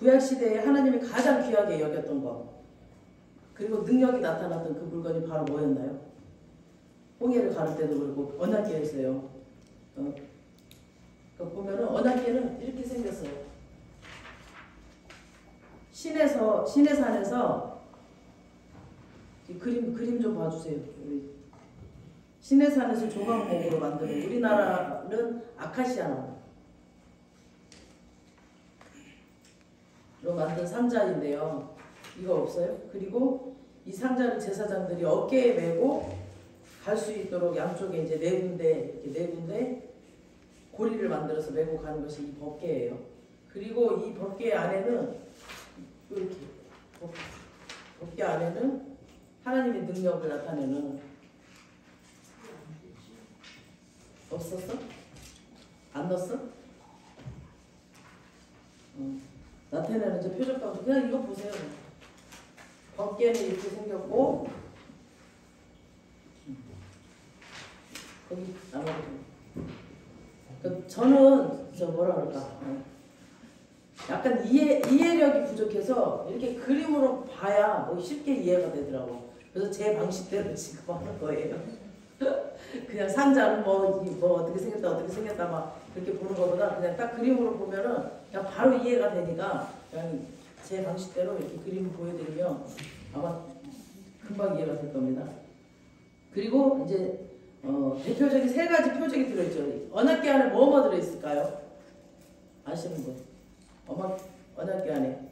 구약시대에 하나님이 가장 귀하게 여겼던 것, 그리고 능력이 나타났던 그 물건이 바로 뭐였나요? 홍해를 가를 때도 그렇고 언약궤였어요. 보면은 언약궤는 이렇게 생겼어요. 시내산에서 이 그림 좀 봐주세요. 우리 시내산에서 조각목으로 만드는, 우리나라는 아카시아 나무 로 만든 상자인데요. 이거 없어요? 그리고 이 상자를 제사장들이 어깨에 메고 갈 수 있도록 양쪽에 이제 네 군데 고리를 만들어서 메고 가는 것이 이 법궤예요. 그리고 이 법궤 안에는 이렇게 법궤 안에는 하나님의 능력을 나타내는, 없었어? 안 넣었어? 나타내는 이제 표적과 그냥 이거 보세요. 법궤는 이렇게 생겼고 거기 나머지 저는 저 뭐라 그럴까 약간 이해력이 부족해서 이렇게 그림으로 봐야 뭐 쉽게 이해가 되더라고. 그래서 제 방식대로 지금 하는 거예요. 그냥 상자는 뭐 어떻게 생겼다 막 그렇게 보는 것보다 그냥 딱 그림으로 보면은 그냥 바로 이해가 되니까 그냥 제 방식대로 이렇게 그림을 보여드리면 아마 금방 이해가 될 겁니다. 그리고 이제 대표적인 세 가지 표적이 들어있죠. 언약궤 안에 뭐뭐 들어있을까요? 아시는 분? 언약궤 안에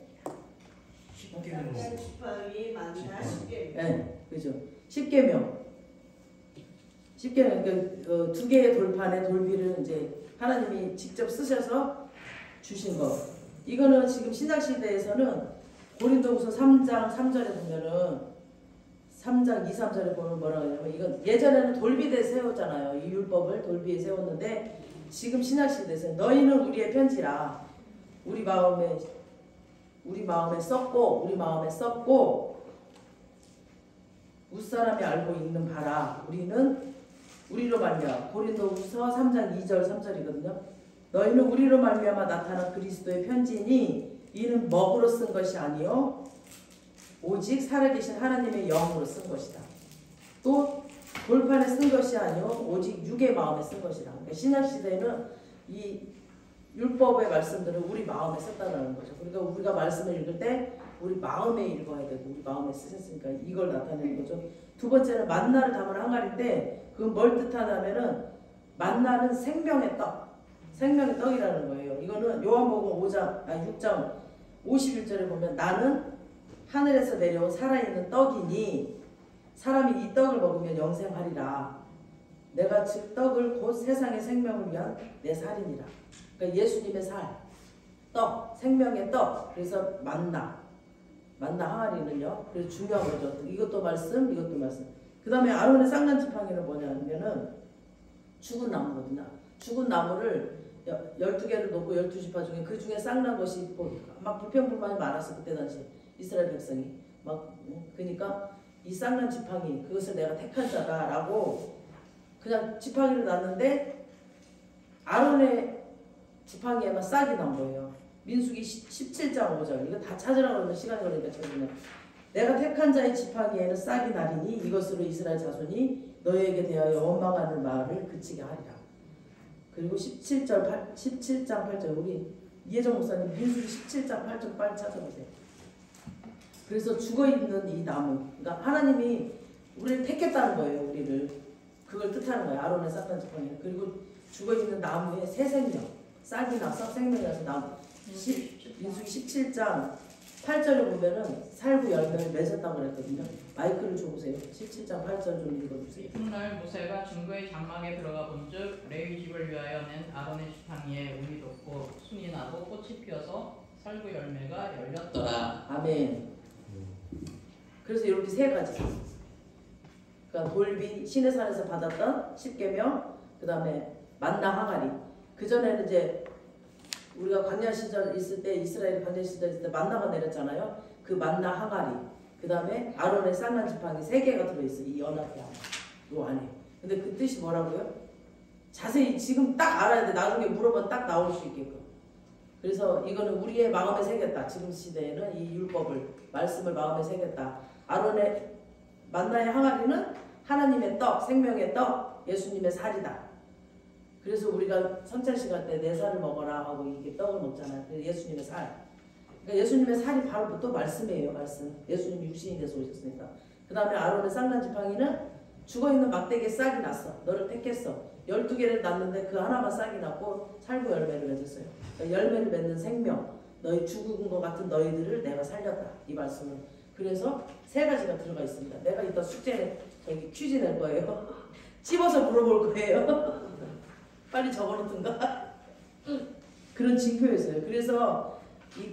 십계명, 지팡이, 만나, 십계명. 네, 그죠. 십계명. 그 두 개의 돌판에 돌비를 이제 하나님이 직접 쓰셔서 주신 거. 이거는 지금 신약시대에서는 고린도후서 3장 3절에 보면은 3장 2, 3절에 보면 뭐라고 하냐면, 이건 예전에는 돌비대에 세웠잖아요. 이 율법을 돌비에 세웠는데 지금 신약시대에서는 너희는 우리의 편지라 우리 마음에 썼고 웃사람이 알고 있는 바라 우리로 말미암아, 고린도후서 3장 2절 3절이거든요. 너희는 우리로 말미암아 나타난 그리스도의 편지니 이는 먹으로 쓴 것이 아니요 오직 살아계신 하나님의 영으로 쓴 것이다. 또 돌판에 쓴 것이 아니요 오직 육의 마음에 쓴 것이다. 그러니까 신약시대에는 이 율법의 말씀들을 우리 마음에 썼다는 거죠. 그러니까 우리가 말씀을 읽을 때 우리 마음에 읽어야 되고 우리 마음에 쓰셨으니까 이걸 나타내는 거죠. 두 번째는 만나를 담은 항아리인데 그건 뭘 뜻하냐면은 만나는 생명의 떡이라는 거예요. 이거는 요한복음 6장 51절에 보면 나는 하늘에서 내려온 살아있는 떡이니 사람이 이 떡을 먹으면 영생하리라. 내가 즉 떡을 곧 세상의 생명을 위한 내 살이니라. 그러니까 예수님의 살, 떡, 생명의 떡. 그래서 만나 항아리는요. 그래서 중요한 거죠. 이것도 말씀. 그 다음에 아론의 쌍난 지팡이는 뭐냐면은 죽은 나무거든요. 죽은 나무를 12개를 놓고 12지파 중에 그 중에 쌍난 것이 막 불평불만이 많았어. 그때 당시 이스라엘 백성이 그러니까 이 쌍난 지팡이 그것을 내가 택한 자다라고 그냥 지팡이를 놨는데 아론의 지팡이에만 싹이 난 거예요. 민수기 17장 5절. 이거 다 찾으라고 그러면 시간이 걸리니까 찾으면 내가 택한 자의 지팡이에는 싹이 나리니 이것으로 이스라엘 자손이 너희에게 대하여 원망하는 말을 그치게 하리라. 그리고 17장 8절 우리 이혜정 목사님 민수기 17장 8절 빨리 찾아보세요. 그래서 죽어있는 이 나무, 그러니까 하나님이 우리를 택했다는 거예요. 우리를 그걸 뜻하는 거예요. 아론의 쌍난 지팡이. 그리고 죽어있는 나무에 새 생명, 싹이 나서 생명이 나서 나무. 민수기 17장 8절에 보면은 살구 열매를 맺었다고 그랬거든요. 마이크를 줘보세요. 17장 8절 좀 읽어주세요. 훗날 모세가 증거의 장막에 들어가 본즉 레위 집을 위하여 낸 아론의 지팡이에 운이 돋고 순이 나고 꽃이 피어서 살구 열매가 열렸더라. 아멘. 그래서 이렇게 세 가지. 그러니까 돌비 시내산에서 받았던 십계명, 그 다음에 만나 항아리. 그 전에는 이제 우리가 광야 시절 있을 때 이스라엘 광야 시절 있을 때 만나가 내렸잖아요. 그 만나 항아리. 그 다음에 아론의 쌍난 지팡이 3개가 들어있어. 이 언약궤 안에. 요 안에. 근데 그 뜻이 뭐라고요? 자세히 지금 딱 알아야 돼. 나중에 물어보면 딱 나올 수 있게끔. 그래서 이거는 우리의 마음에 새겼다. 지금 시대에는 이 율법을 말씀을 마음에 새겼다. 아론의 만나의 항아리는 하나님의 떡, 생명의 떡, 예수님의 살이다. 그래서 우리가 성찬 시간 때 내 살을 먹어라 하고 이게 떡을 먹잖아요. 예수님의 살. 그러니까 예수님의 살이 바로 또 말씀이에요. 말씀. 예수님이 육신이 돼서 오셨으니까. 그 다음에 아론의 쌍난 지팡이는 죽어있는 막대기에 싹이 났어. 너를 택했어. 12개를 낳는데 그 하나만 싹이 났고 살구 열매를 맺었어요. 그러니까 열매를 맺는 생명, 너희 죽은 것 같은 너희들을 내가 살렸다. 이 말씀은. 그래서 세 가지가 들어가 있습니다. 내가 이따 숙제에 저기 퀴즈 낼 거예요. 찝어서 물어볼 거예요. 빨리 적어놓든가. 그런 징표였어요. 그래서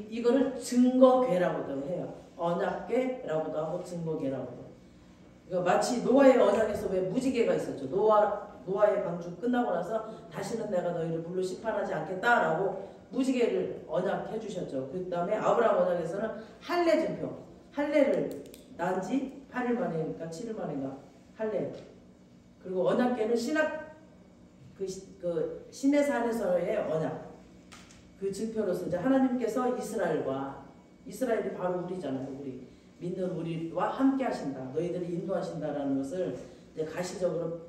이거를 증거궤라고도 해요. 언약궤라고도 하고 증거궤라고도. 그러니까 마치 노아의 언약에서 왜 무지개가 있었죠. 노아의 방주 끝나고 나서 다시는 내가 너희를 물로 심판하지 않겠다라고 무지개를 언약해 주셨죠. 그 다음에 아브라함 언약에서는 할례 증표. 할례를 난 지 8일 만에니까 7일 만인가 할례. 그리고 언약궤는 그 신의 산에서의 언약. 그 증표로서 이제 하나님께서 이스라엘이 바로 우리잖아요. 우리 믿는 우리와 함께 하신다. 너희들이 인도하신다라는 것을 이제 가시적으로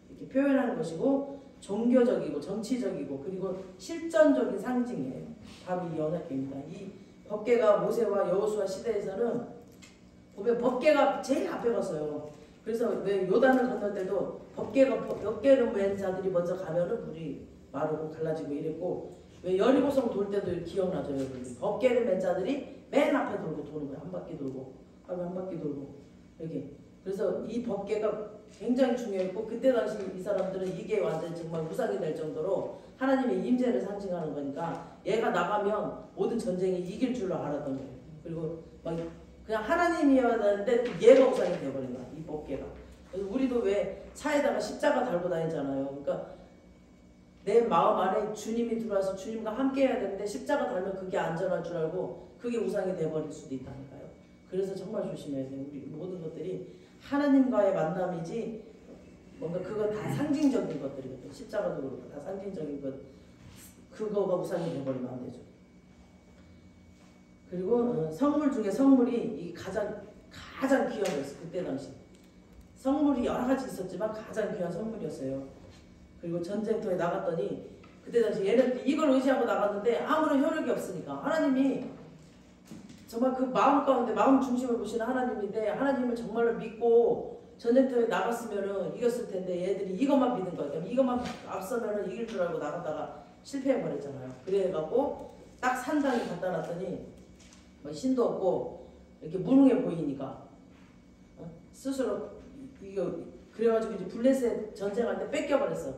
이렇게 표현하는 것이고 종교적이고 정치적이고 그리고 실전적인 상징이에요. 바로 이 언약궤입니다. 이 법궤가 모세와 여호수아 시대에서는 보면 법궤가 제일 앞에 갔어요. 그래서 왜 요단을 건널 때도 법궤를 맨 자들이 먼저 가면은 물이 마르고 갈라지고 이랬고 왜 여리고성 돌 때도 기억나죠 여러분. 법궤를 맨 자들이 맨 앞에 돌고 도는 거예요. 한 바퀴 돌고 한 바퀴 돌고 이렇게. 그래서 이 법궤가 굉장히 중요했고 그때 당시 이 사람들은 이게 완전 정말 우상이 될 정도로 하나님의 임재를 상징하는 거니까 얘가 나가면 모든 전쟁이 이길 줄로 알았던 거예요. 그리고 막 그냥 하나님이어야 되는데 얘가 우상이 되어버린 거야. 이 법궤가. 그래서 우리도 왜 차에다가 십자가 달고 다니잖아요. 그러니까 내 마음 안에 주님이 들어와서 주님과 함께 해야 되는데 십자가 달면 그게 안전할 줄 알고 그게 우상이 되어버릴 수도 있다니까요. 그래서 정말 조심해야 돼요. 우리 모든 것들이 하나님과의 만남이지 뭔가 그거 다 상징적인 것들이거든요. 십자가도 그렇고 다 상징적인 것. 그거가 우상이 되어버리면 안 되죠. 그리고 성물 중에 성물이 이 가장 귀한 거였어요. 그때 당시. 성물이 여러 가지 있었지만 가장 귀한 성물이었어요. 그리고 전쟁터에 나갔더니 그때 당시 얘네들이 이걸 의지하고 나갔는데 아무런 효력이 없으니까 하나님이 정말 그 마음 가운데 마음 중심을 보시는 하나님인데 하나님을 정말로 믿고 전쟁터에 나갔으면은 이겼을 텐데 얘들이 이것만 믿은 거예요. 이것만 앞서면은 이길 줄 알고 나갔다가 실패해 버렸잖아요. 그래갖고 딱 산당에 갖다 놨더니 뭐 신도 없고 이렇게 무능해 보이니까 스스로 이거 그래가지고 이제 블레셋 전쟁할 때 뺏겨버렸어.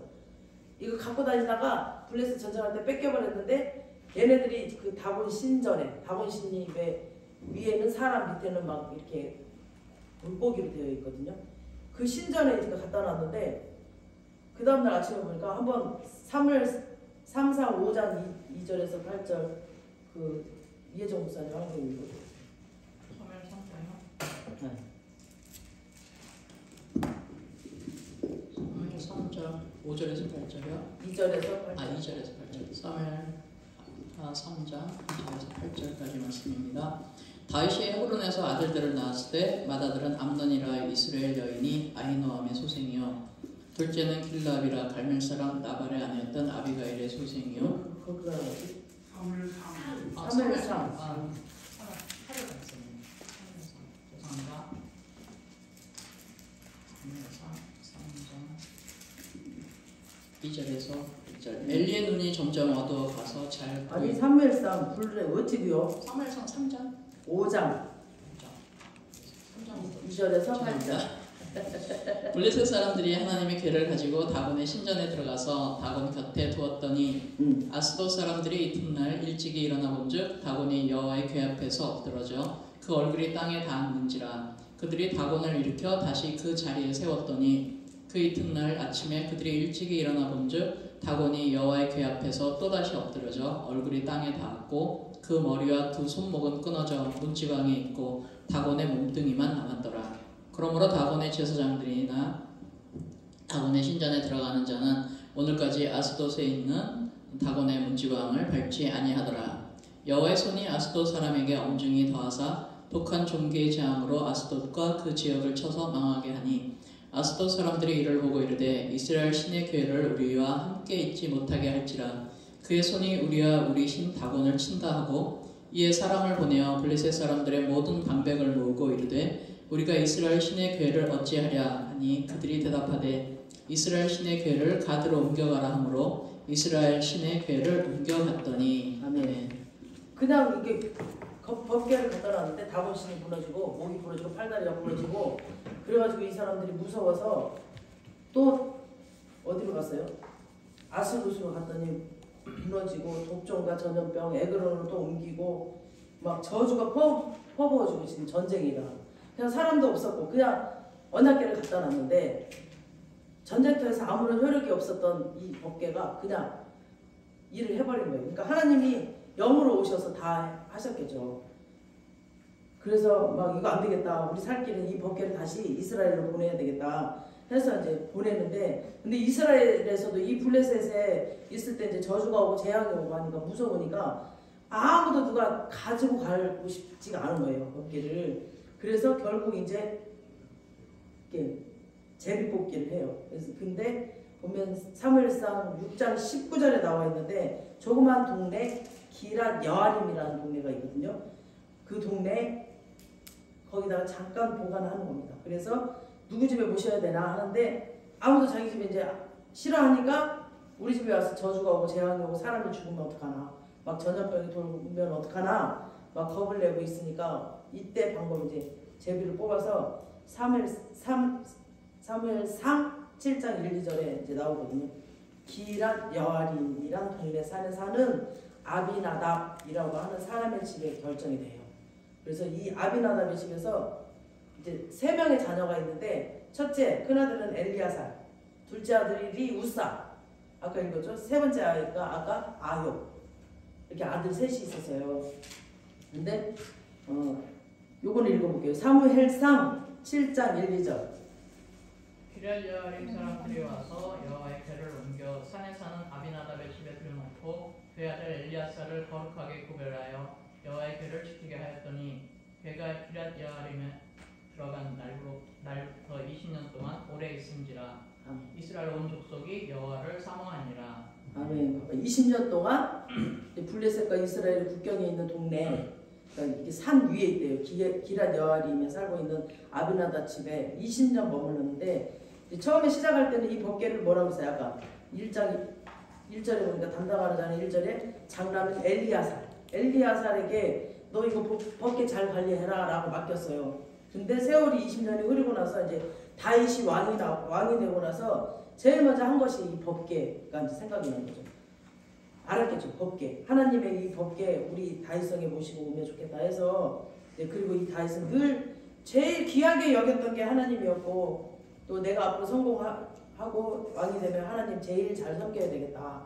이거 갖고 다니다가 블레셋 전쟁할 때 뺏겨버렸는데 얘네들이 그 다곤 신전에 다곤 신이 왜 위에는 사람 밑에는 막 이렇게 물고기로 되어 있거든요. 그 신전에 이제 갖다 놨는데 그 다음날 아침에 보니까 한번 3월 3, 4, 5장 2절에서 8절 그 이혜정 목사님 한번 읽어주세요. 3월 3장이요? 네. 3월 3장 5절에서 8절이요? 2절에서 8절. 2절에서 8절. 3장 2절에서 8절까지 말씀입니다. 다윗이 헤브론에서 아들들을 낳았을 때 맏아들은 암논이라 이스라엘 여인이 아히노암의 소생이요 둘째는 길랍이라 갈멜 사람 나발의 아내였던 아비가일의 소생이요 거기가 뭐지? 3월 3. 죄송합니다. 2절에서 1절. 엘리의 눈이 점점 어두워가서 잘 아니 사무엘상 불에 어찌고요? 3월상 3장 5장 2절에서 8절. 블레셋 사람들이 하나님의 궤를 가지고 다곤의 신전에 들어가서 다곤 곁에 두었더니 아스돗 사람들이 이튿날 일찍이 일어나 본즉 다곤이 여호와의 궤 앞에서 엎드러져 그 얼굴이 땅에 닿았는지라. 그들이 다곤을 일으켜 다시 그 자리에 세웠더니 그 이튿날 아침에 그들이 일찍이 일어나 본즉 다곤이 여호와의 궤 앞에서 또다시 엎드러져 얼굴이 땅에 닿았고 그 머리와 두 손목은 끊어져 문지방에 있고 다곤의 몸뚱이만 남았더라. 그러므로 다곤의 제사장들이나 다곤의 신전에 들어가는 자는 오늘까지 아스돗에 있는 다곤의 문지방을 밟지 아니하더라. 여호와의 손이 아스돗 사람에게 엄중히 더하사 독한 종기의 재앙으로 아스돗과 그 지역을 쳐서 망하게 하니 아스돗 사람들이 이를 보고 이르되 이스라엘 신의 괴를 우리와 함께 있지 못하게 할지라 그의 손이 우리와 우리 신 다곤을 친다 하고 이에 사람을 보내어 블레셋 사람들의 모든 방백을 모으고 이르되 우리가 이스라엘 신의 괴를 어찌하랴 하니 그들이 대답하되 이스라엘 신의 괴를 가드로 옮겨가라 하므로 이스라엘 신의 괴를 옮겨갔더니 아멘. 그냥 이게 법궤를 갖다 놨는데 다곤신이 무너지고 목이 부러지고 팔다리가 부러지고 그래가지고 이 사람들이 무서워서 또 어디로 갔어요? 아스돗으로 갔더니 무너지고 독종과 전염병 에그론으로 또 옮기고 막 저주가 퍼부어지고 지금 전쟁이라 그냥 사람도 없었고 그냥 언약궤를 갖다 놨는데 전쟁터에서 아무런 효력이 없었던 이 법궤가 그냥 일을 해버린 거예요. 그러니까 하나님이 영으로 오셔서 다 하셨겠죠. 그래서 막 이거 안 되겠다. 우리 살 길은 이 법궤를 다시 이스라엘로 보내야 되겠다. 해서 이제 보내는데 근데 이스라엘에서도 이 블레셋에 있을 때 이제 저주가 오고 재앙이 오고 하니까 무서우니까 아무도 누가 가지고 가고 싶지가 않은 거예요. 법궤를. 그래서 결국 이제 이렇게 제비뽑기를 해요. 그래서 근데 보면 사무엘상 6장 19절에 나와 있는데 조그만 동네 기랏 여아림이라는 동네가 있거든요. 그 동네 거기다가 잠깐 보관하는 겁니다. 그래서 누구 집에 모셔야 되나 하는데 아무도 자기 집에 이제 싫어하니까 우리 집에 와서 저주가 오고 재앙이 오고 사람이 죽으면 어떡하나 막 전염병이 돌면 어떡하나 막 겁을 내고 있으니까 이때 방법 이제 제비를 뽑아서 사무엘상 7장 1, 2절에 이제 나오거든요. 기랏 여아림이란 동네 사는 아비나답이라고 하는 사람의 집에 결정이 돼요. 그래서 이 아비나답의 집에서 이제 3명의 자녀가 있는데 첫째 큰아들은 엘리야살, 둘째 아들이 우사, 아까 읽었죠? 세 번째 아이가 아까 아요. 이렇게 아들 셋이 있었어요. 근데 요거는 읽어볼게요. 사무엘상 7장 1, 2절. 기럇 여아림 사람들이 와서 여호와의 궤를 옮겨 산에 사는 아비나답의 집에 들여놓고 그의 아들 엘리야사를 거룩하게 구별하여 여호와의 궤를 지키게 하였더니 궤가 기럇 여아림에 들어간 날부터 20년 동안 오래 있은지라 이스라엘 온 족속이 여호와를 사모하니라. 아멘. 20년 동안 블레셋과 이스라엘 국경에 있는 동네, 그러니까 이게 산 위에 있대요. 기럇 여아림에 살고 있는 아비나답 집에 20년 머물렀는데 처음에 시작할 때는 이 법궤를 뭐라고 했어요? 아까 1절에 보니까 담당하는 자는 1절에 장남인 엘리야살에게 너 이거 법궤 잘 관리해라 라고 맡겼어요. 근데 세월이 20년이 흐르고 나서 이제 다윗이 왕이 되고 나서 제일 먼저 한 것이 이 법궤가 이제 생각이 나는 거죠. 알았겠죠. 법궤. 하나님의 이 법궤 우리 다윗성에 모시고 오면 좋겠다 해서 그리고 이 다윗은 늘 제일 귀하게 여겼던 게 하나님이었고 또 내가 앞으로 성공하고 왕이 되면 하나님 제일 잘 섬겨야 되겠다.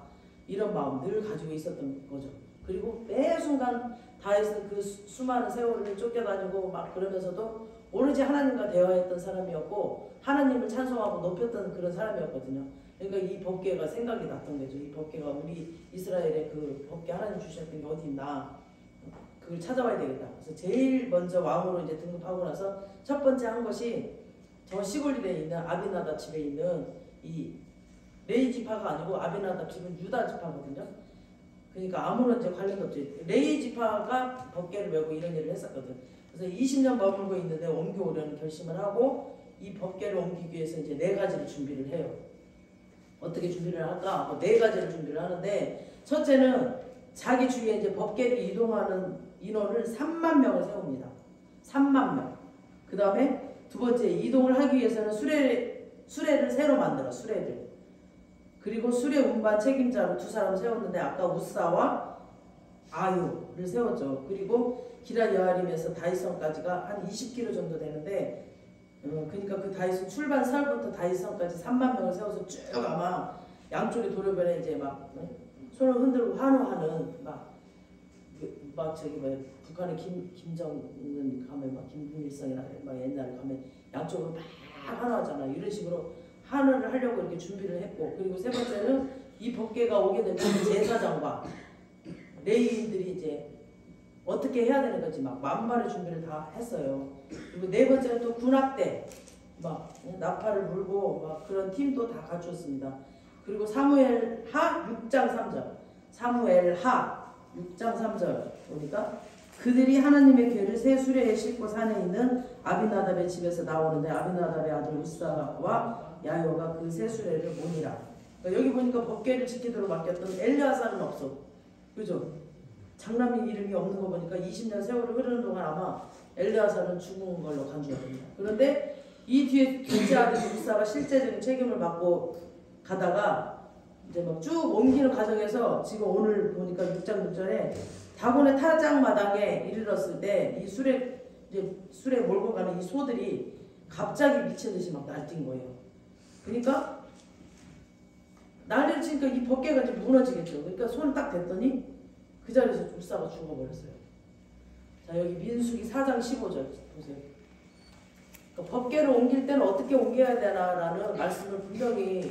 이런 마음 늘 가지고 있었던 거죠. 그리고 매 순간 다윗은 그 수많은 세월을 쫓겨다니고 막 그러면서도 오로지 하나님과 대화했던 사람이었고 하나님을 찬송하고 높였던 그런 사람이었거든요. 그러니까 이 법궤가 생각이 났던 거죠. 이 법궤가 우리 이스라엘의 그 법궤 하나님 주셨던 게 어디 있나 그걸 찾아와야 되겠다. 그래서 제일 먼저 왕으로 이제 등극하고 나서 첫 번째 한 것이 저 시골에 있는 아비나답 집에 있는 이 레위 지파가 아니고 아비나답 집은 유다 지파거든요. 그러니까 아무런 이제 관련도 없지. 레위 지파가 법궤를 메고 이런 일을 했었거든. 그래서 20년 머물고 있는데 옮겨오려는 결심을 하고 이 법궤를 옮기기 위해서 이제 4가지를 준비를 해요. 어떻게 준비를 할까? 뭐 4가지를 준비를 하는데 첫째는 자기 주위에 이제 법궤를 이동하는 인원을 3만 명을 세웁니다. 3만 명. 그 다음에 두 번째 이동을 하기 위해서는 수레를 새로 만들어. 수레를. 그리고 수레 운반 책임자로 2사람을 세웠는데 아까 우사와 아유를 세웠죠. 그리고 기럇 여아림에서 다윗성까지가 한 20km 정도 되는데 그러니까 그 다윗성 출발 설부터 다윗성까지 3만 명을 세워서 쭉 아마 양쪽에 도로변에 이제 막 손을 흔들고 환호하는 막 저기 뭐 북한의 김정은 가면 막 김일성이나 막 옛날에 가면 양쪽으로 막 환호하잖아. 이런 식으로 환호를 하려고 이렇게 준비를 했고 그리고 세 번째는 이 법궤가 오게 되면 제사장과 레위인들이 이제 어떻게 해야 되는 건지 막 만발의 준비를 다 했어요. 그리고 네 번째는 또 군악대 막 나팔을 불고 막 그런 팀도 다 갖췄습니다. 그리고 사무엘하 6장 3절 사무엘하 6장 3절 보니까 그들이 하나님의 궤를 새 수레에 싣고 산에 있는 아비나답의 집에서 나오는데 아비나답의 아들 우사와 야요가 그 새 수레를 모니라. 그러니까 여기 보니까 법궤를 지키도록 맡겼던 엘리야사는 없어. 그죠? 장남이 이름이 없는 거 보니까 20년 세월이 흐르는 동안 아마 엘리야사는 죽은 걸로 간주합니다. 그런데 이 뒤에 둘째 아들 우사가 실제적인 책임을 맡고 가다가 이제 막 쭉 옮기는 과정에서 지금 오늘 보니까 6장 6절에 다곤의 타작마당에 이르렀을 때 이 수레 몰고 가는 이 소들이 갑자기 미친듯이 막 날뛴 거예요. 그러니까 난리를 치니까 이 법궤가 이제 무너지겠죠. 그러니까 손을 딱 댔더니 그 자리에서 우사가 죽어버렸어요. 자, 여기 민수기 4장 15절 보세요. 그러니까 법궤를 옮길 때는 어떻게 옮겨야 되나라는 말씀을 분명히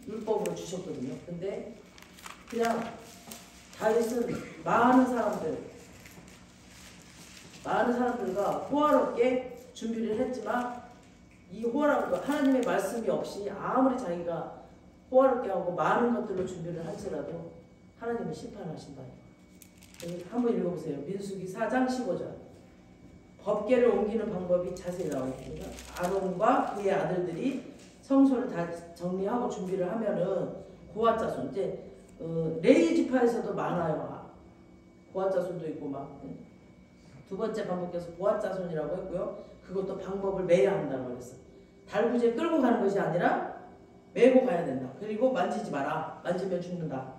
율법으로 주셨거든요. 근데 그냥 다윗은 많은 사람들과 호화롭게 준비를 했지만 이 호화롭고 하나님의 말씀이 없이 아무리 자기가 호화롭게 하고 많은 것들로 준비를 할지라도 하나님은 심판하신다. 한번 읽어보세요. 민수기 4장 15절. 법궤를 옮기는 방법이 자세히 나옵니다. 아론과 그의 아들들이 성소를 다 정리하고 준비를 하면은 고아자손 이제 레위 지파에서도 많아요. 고아자손도 있고 막 두 번째 방법께서 고아자손이라고 했고요. 그것도 방법을 매야 한다고 그랬어. 달구지에 끌고 가는 것이 아니라 메고 가야 된다. 그리고 만지지 마라. 만지면 죽는다.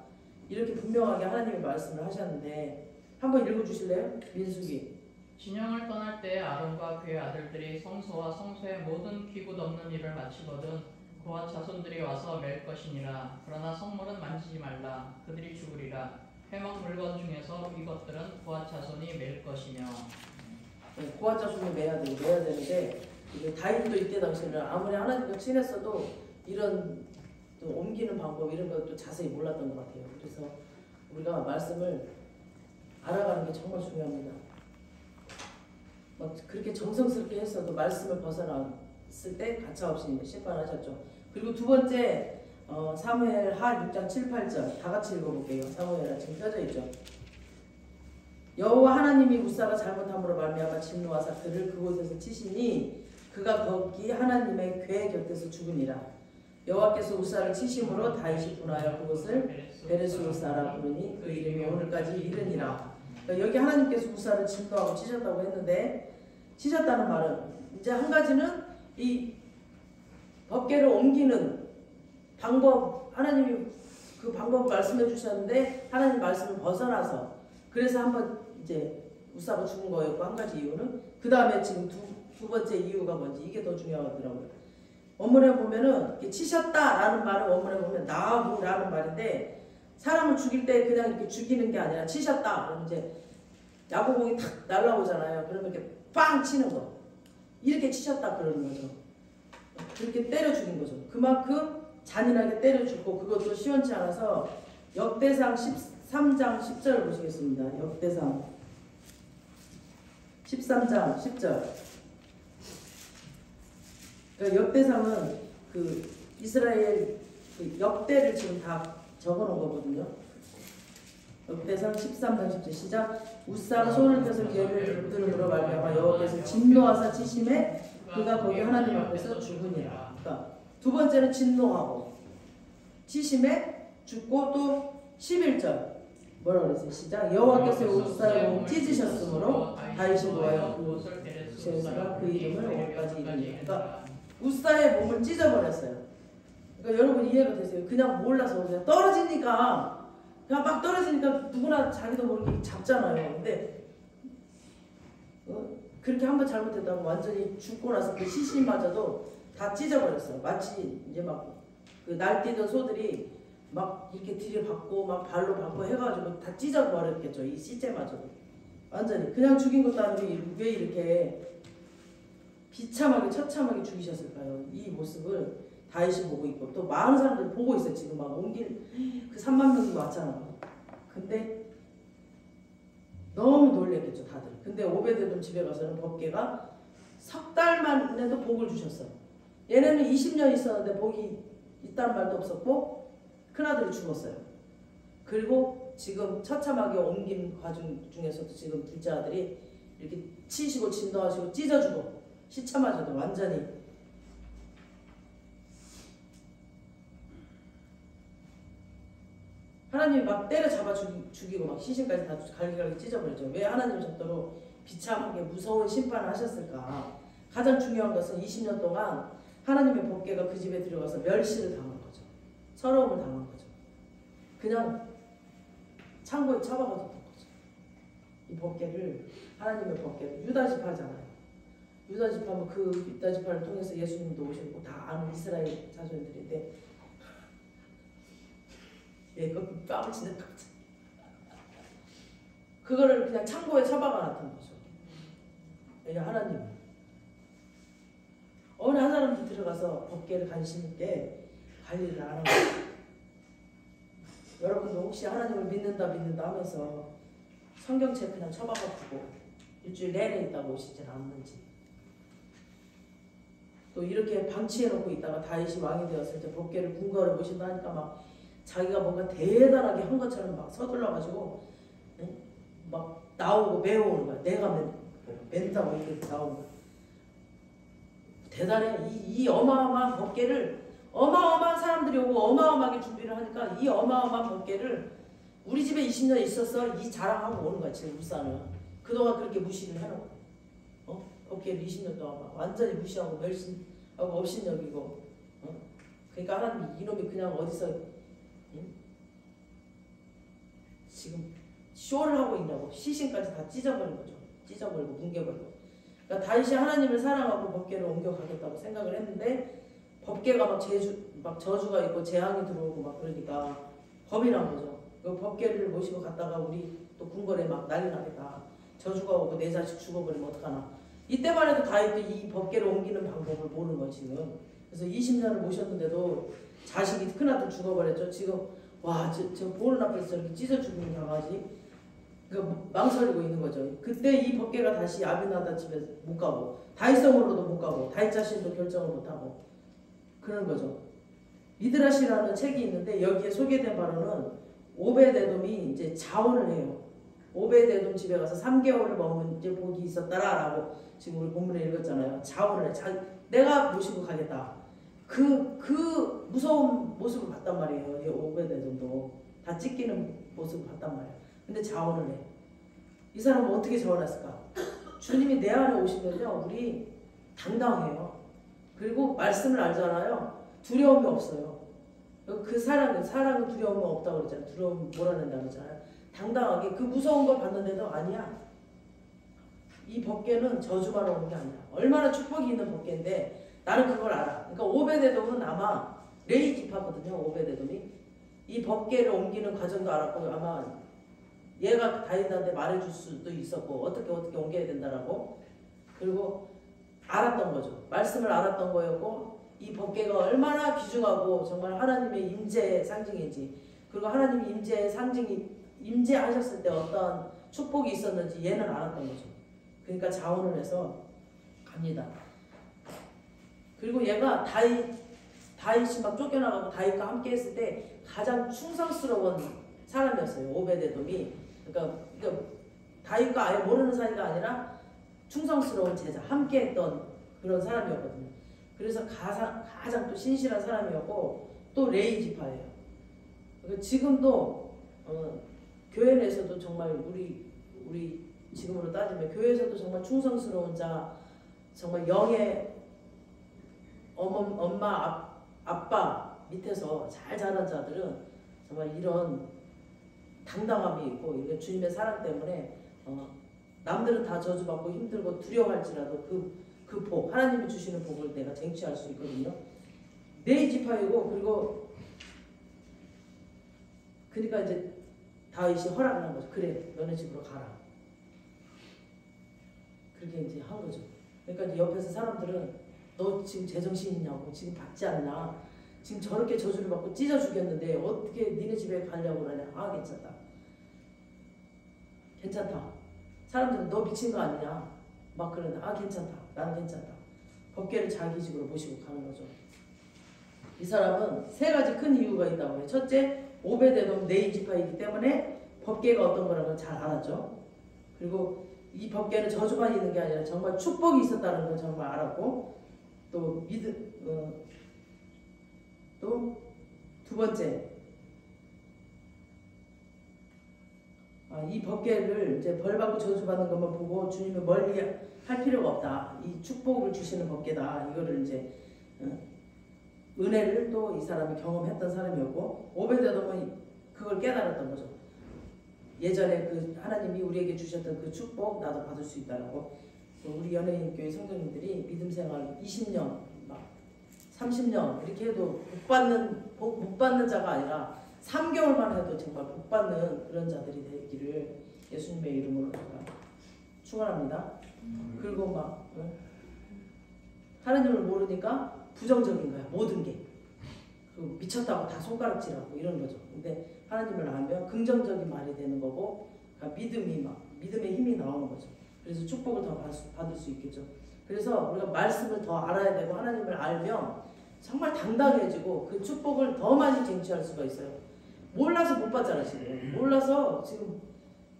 이렇게 분명하게 하나님의 말씀을 하셨는데 한번 읽어주실래요? 민수기. 진영을 떠날 때 아론과 그의 아들들이 성소와 성소의 모든 기구 덮는 일을 마치거든 그와 자손들이 와서 맬 것이니라. 그러나 성물은 만지지 말라. 그들이 죽으리라. 회막 물건 중에서 이것들은 그와 자손이 맬 것이며. 그와 자손이 매야 되는데 다윗도 이때 당시에는 아무리 하나님과 친했어도 이런 또 옮기는 방법 이런 것도 자세히 몰랐던 것 같아요. 그래서 우리가 말씀을 알아가는 게 정말 중요합니다. 막 그렇게 정성스럽게 했어도 말씀을 벗어났을 때 가차없이 심판하셨죠. 그리고 두 번째 사무엘하 6장 7, 8절 다 같이 읽어볼게요. 사무엘하 지금 펴져 있죠. 여호와 하나님이 우사가 잘못함으로 말미암아 진노하사 그를 그곳에서 치시니 그가 거기 하나님의 궤 곁에서 죽으니라. 여호와께서 우사를 치심으로 다윗이 분하여 그곳을 베레스 우사라 부르니 그 이름이 오늘까지 이르니라. 그러니까 여기 하나님께서 우사를 진노하고 치셨다고 했는데 치셨다는 말은 이제 한 가지는 이 법궤를 옮기는 방법 하나님이 그 방법을 말씀해 주셨는데 하나님 말씀을 벗어나서 그래서 한번 이제 우사가 죽은 거였고 한 가지 이유는 그 다음에 지금 두 번째 이유가 뭔지 이게 더 중요하더라고요. 원문에 보면은 치셨다라는 말은 원문에 보면 나부라는 말인데 사람을 죽일 때 그냥 이렇게 죽이는 게 아니라 치셨다 그러면 이제 야구공이 탁 날라오잖아요. 그러면 이렇게 빵 치는 거 이렇게 치셨다 그러는 거죠. 그렇게 때려 죽인 거죠. 그만큼 잔인하게 때려 죽고 그것도 시원치 않아서 역대상 13장 10절을 보시겠습니다. 역대상 13장 10절. 그러니까 역대상은 그 이스라엘 그 역대를 지금 다 적어놓은 거거든요. 역대상 13장 10절 시작. 우사가 손을 펴서 궤를 붙들음으로 말미암아 여호와께서 진노하사 치심에 그가 거기 하나님 앞에서 죽으니라. 그러니까 두 번째는 진노하고 치심에 죽고 또 11절 뭐라고 그랬어요? 시작. 여호와께서 우사의 몸을 찢으셨으므로 다윗이 노하여 그곳에다가 그 이름을 오늘까지 이르니라. 그러니까 우사의 몸을 찢어버렸어요. 그러니까 여러분 이해가 되세요? 그냥 몰라서 그냥 떨어지니까 그냥 막 떨어지니까 누구나 자기도 모르게 잡잖아요. 근데 그렇게 한번 잘못했다고 완전히 죽고 나서 그 시신마저도 다 찢어버렸어요. 마치 이제 막 그 날뛰던 소들이 막 이렇게 들이받고 막 발로 받고 해가지고 다 찢어버렸겠죠. 이 시체마저도 완전히 그냥 죽인 것도 아니고 왜 이렇게 비참하게 처참하게 죽이셨을까요? 이 모습을 다윗이 보고 있고 또 많은 사람들이 보고 있어요. 지금 막 옮길 그 3만 명이 왔잖아. 근데 너무 놀랬겠죠 다들. 근데 오베데돔 집에 가서는 법궤가 석 달만 해도 복을 주셨어. 얘네는 20년 있었는데 복이 있다는 말도 없었고 큰아들이 죽었어요. 그리고 지금 처참하게 옮긴 과정 중에서도 지금 둘째 아들이 이렇게 치시고 진도하시고 찢어주고 시참하셔도 완전히 하나님이 막 때려잡아 죽이고 막 시신까지 다 갈기갈기 찢어버리죠. 왜 하나님이 저토록 비참하게 무서운 심판을 하셨을까? 가장 중요한 것은 20년 동안 하나님의 법궤가 그 집에 들어가서 멸시를 당한 거죠. 서러움을 당한 거죠. 그냥 창고에 처박아뒀던 거죠. 이 법궤를, 하나님의 법궤를 유다지파잖아요. 유다지파면 그 유다지파를 통해서 예수님도 오셨고 다 아는 이스라엘 자손들인데 얘가 뺨을 치는 거죠. 그거를 그냥 창고에 처박아놨던 거죠. 왜냐 하나님 어느 한 사람도 들어가서 법궤를 관심 있게 관리를 안 하고 여러분도 혹시 하나님을 믿는다 하면서 성경책 그냥 처박아두고 일주일 내내 있다고 오시질 않는지 또 이렇게 방치해놓고 있다가 다윗이 왕이 되었을 때 법궤를 궁궐에 모신다 하니까 막 자기가 뭔가 대단하게 한 것처럼 막 서둘러가지고 막 나오고 메어오는 거야. 내가 맨다고 이렇게 나오는 거야. 대단해. 이 어마어마한 법궤를 어마어마한 사람들이 오고 어마어마하게 준비를 하니까 이 어마어마한 법궤를 우리 집에 20년 있었어 이 자랑하고 오는 거야. 지금 울산은 그동안 그렇게 무시를 해놓고 법궤를 20년 동안 완전히 무시하고 멸신하고 업신여기고 그러니까 하나님 이놈이 그냥 어디서 지금 쇼를 하고 있냐고 시신까지 다 찢어버린 거죠. 찢어버리고 뭉개버리고. 그러니까 다윗이 하나님을 사랑하고 법궤를 옮겨가겠다고 생각을 했는데 법궤가 막 저주가 있고 재앙이 들어오고 막 그러니까 겁이 난 거죠. 그 법궤를 모시고 갔다가 우리 또 궁궐에 막 난리 나겠다. 저주가 오고 내 자식 죽어버리면 어떡하나. 이때만 해도 다윗도 이 법궤를 옮기는 방법을 모르는 거예요 지금. 그래서 20년을 모셨는데도 자식이 큰아들 죽어버렸죠. 지금 와 저 보는 앞에서 저렇게 찢어 죽는 강아지 그러니까 망설이고 있는 거죠. 그때 이 법궤가 다시 아비나답 집에 못 가고 다윗성으로도 못 가고 다윗 자신도 결정을 못하고 그런 거죠. 미드라시라는 책이 있는데 여기에 소개된 바로는 오베데돔이 이제 자원을 해요. 오베데돔 집에 가서 3개월을 머문 이제 복이 있었다라고 지금 우리 본문에 읽었잖아요. 자원을 해. 내가 모시고 가겠다. 그 무서운 모습을 봤단 말이에요. 이 오베데돔도 다 찢기는 모습을 봤단 말이에요. 근데 자원을 해. 이 사람은 어떻게 자원했을까? 주님이 내 안에 오시면요, 우리 당당해요. 그리고 말씀을 알잖아요. 두려움이 없어요. 그 사랑은 두려움이 없다고 그러잖아요. 두려움 몰아낸다고 그러잖아요. 당당하게 그 무서운 걸 봤는데도 아니야. 이 법궤는 저주만 오는 게 아니야. 얼마나 축복이 있는 법궤인데 나는 그걸 알아. 그러니까 오베데돔은 아마 레이 지파거든요. 오베데돔이 이 법궤를 옮기는 과정도 알았고 아마 얘가 다윗한테 말해줄 수도 있었고 어떻게 옮겨야 된다라고 그리고 알았던 거죠. 말씀을 알았던 거였고 이 법궤가 얼마나 귀중하고 정말 하나님의 임재의 상징인지 그리고 하나님의 임재의 상징이 임재하셨을 때 어떠한 축복이 있었는지 얘는 알았던 거죠. 그러니까 자원을 해서 갑니다. 그리고 얘가 다윗이 막 쫓겨나가고 다윗과 함께 했을 때 가장 충성스러운 사람이었어요. 오베데돔이. 그러니까 다윗과 아예 모르는 사이가 아니라 충성스러운 제자, 함께 했던 그런 사람이었거든요. 그래서 가장 또 신실한 사람이었고 또 레이 지파예요. 그러니까 지금도 교회 내에서도 정말 우리 지금으로 따지면 교회에서도 정말 충성스러운 자, 정말 영의 엄마, 아빠 밑에서 잘 자란 자들은 정말 이런 당당함이 있고 이런 주님의 사랑 때문에 남들은 다 저주받고 힘들고 두려워할지라도 그 복, 하나님이 주시는 복을 내가 쟁취할 수 있거든요. 내 지파이고 그러니까 이제 다윗이 허락을 한 거죠. 그래, 너네 집으로 가라. 그렇게 이제 한 거죠. 그러니까 이제 옆에서 사람들은 너 지금 제정신 있냐고, 지금 받지 않나, 지금 저렇게 저주를 받고 찢어 죽였는데 어떻게 니네 집에 가려고 그러냐. 아, 괜찮다. 사람들은 너 미친 거 아니냐 막 그러는데 아 괜찮다 나는 괜찮다. 법궤를 자기 집으로 모시고 가는 거죠. 이 사람은 세 가지 큰 이유가 있다고 해요. 첫째, 오베데돔 네이지파이기 때문에 법궤가 어떤 거라는 걸 잘 알았죠. 그리고 이 법궤는 저주만 있는 게 아니라 정말 축복이 있었다는 걸 정말 알았고, 또 또 두 번째, 이 법궤를 이제 벌받고 저주받는 것만 보고 주님을 멀리 할 필요가 없다. 이 축복을 주시는 법궤다. 이거를 이제 은혜를 또 이 사람이 경험했던 사람이었고, 오베데돔은 그걸 깨달았던 거죠. 예전에 그 하나님이 우리에게 주셨던 그 축복 나도 받을 수 있다라고. 우리 연예인교회 성도님들이 믿음 생활 20년, 막 30년 이렇게 해도 복 받는 자가 아니라 3개월만 해도 정말 복 받는 그런 자들이 되기를 예수님의 이름으로 제가 축원합니다. 그리고 막 하나님을 모르니까 부정적인 거야 모든 게. 미쳤다고 다 손가락질하고 이런 거죠. 근데 하나님을 알면 긍정적인 말이 되는 거고, 그러니까 믿음의 힘이 나오는 거죠. 그래서 축복을 더 받을 수 있겠죠. 그래서 우리가 말씀을 더 알아야 되고 하나님을 알면 정말 당당해지고 그 축복을 더 많이 쟁취할 수가 있어요. 몰라서 못 받잖아 지금. 몰라서 지금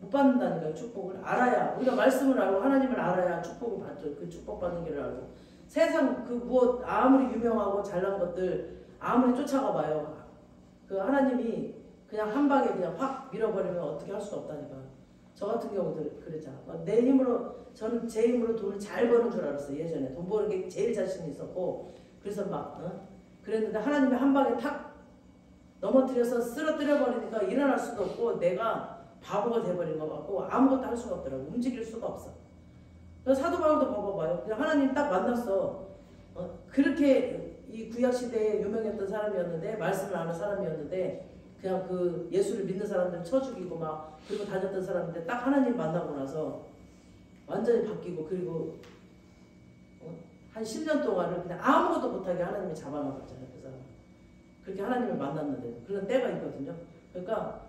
못 받는다니까요. 축복을 알아야, 우리가 말씀을 알고 하나님을 알아야 축복을 받죠. 그 축복받는 길을 알고. 세상 그 무엇 아무리 유명하고 잘난 것들 아무리 쫓아가 봐요. 그 하나님이 그냥 한 방에 그냥 확 밀어버리면 어떻게 할 수가 없다니까. 저 같은 경우도 그랬잖아. 내 힘으로, 저는 제 힘으로 돈을 잘 버는 줄 알았어요. 예전에 돈 버는 게 제일 자신이 있었고, 그래서 그랬는데 하나님이 한 방에 탁 넘어뜨려서 쓰러뜨려 버리니까 일어날 수도 없고 내가 바보가 돼버린 것 같고 아무것도 할 수가 없더라고. 움직일 수가 없어. 그래서 사도 바울도 봐봐요. 그냥 하나님 딱 만났어. 그렇게 이 구약 시대에 유명했던 사람이었는데, 말씀을 아는 사람이었는데, 그냥 그 예수를 믿는 사람들 쳐 죽이고 막 그리고 다녔던 사람인데 딱 하나님 만나고 나서 완전히 바뀌고, 그리고 한 10년 동안을 그냥 아무것도 못하게 하나님이 잡아먹었잖아요. 그 사람. 그렇게 하나님을 만났는데 그런 때가 있거든요. 그러니까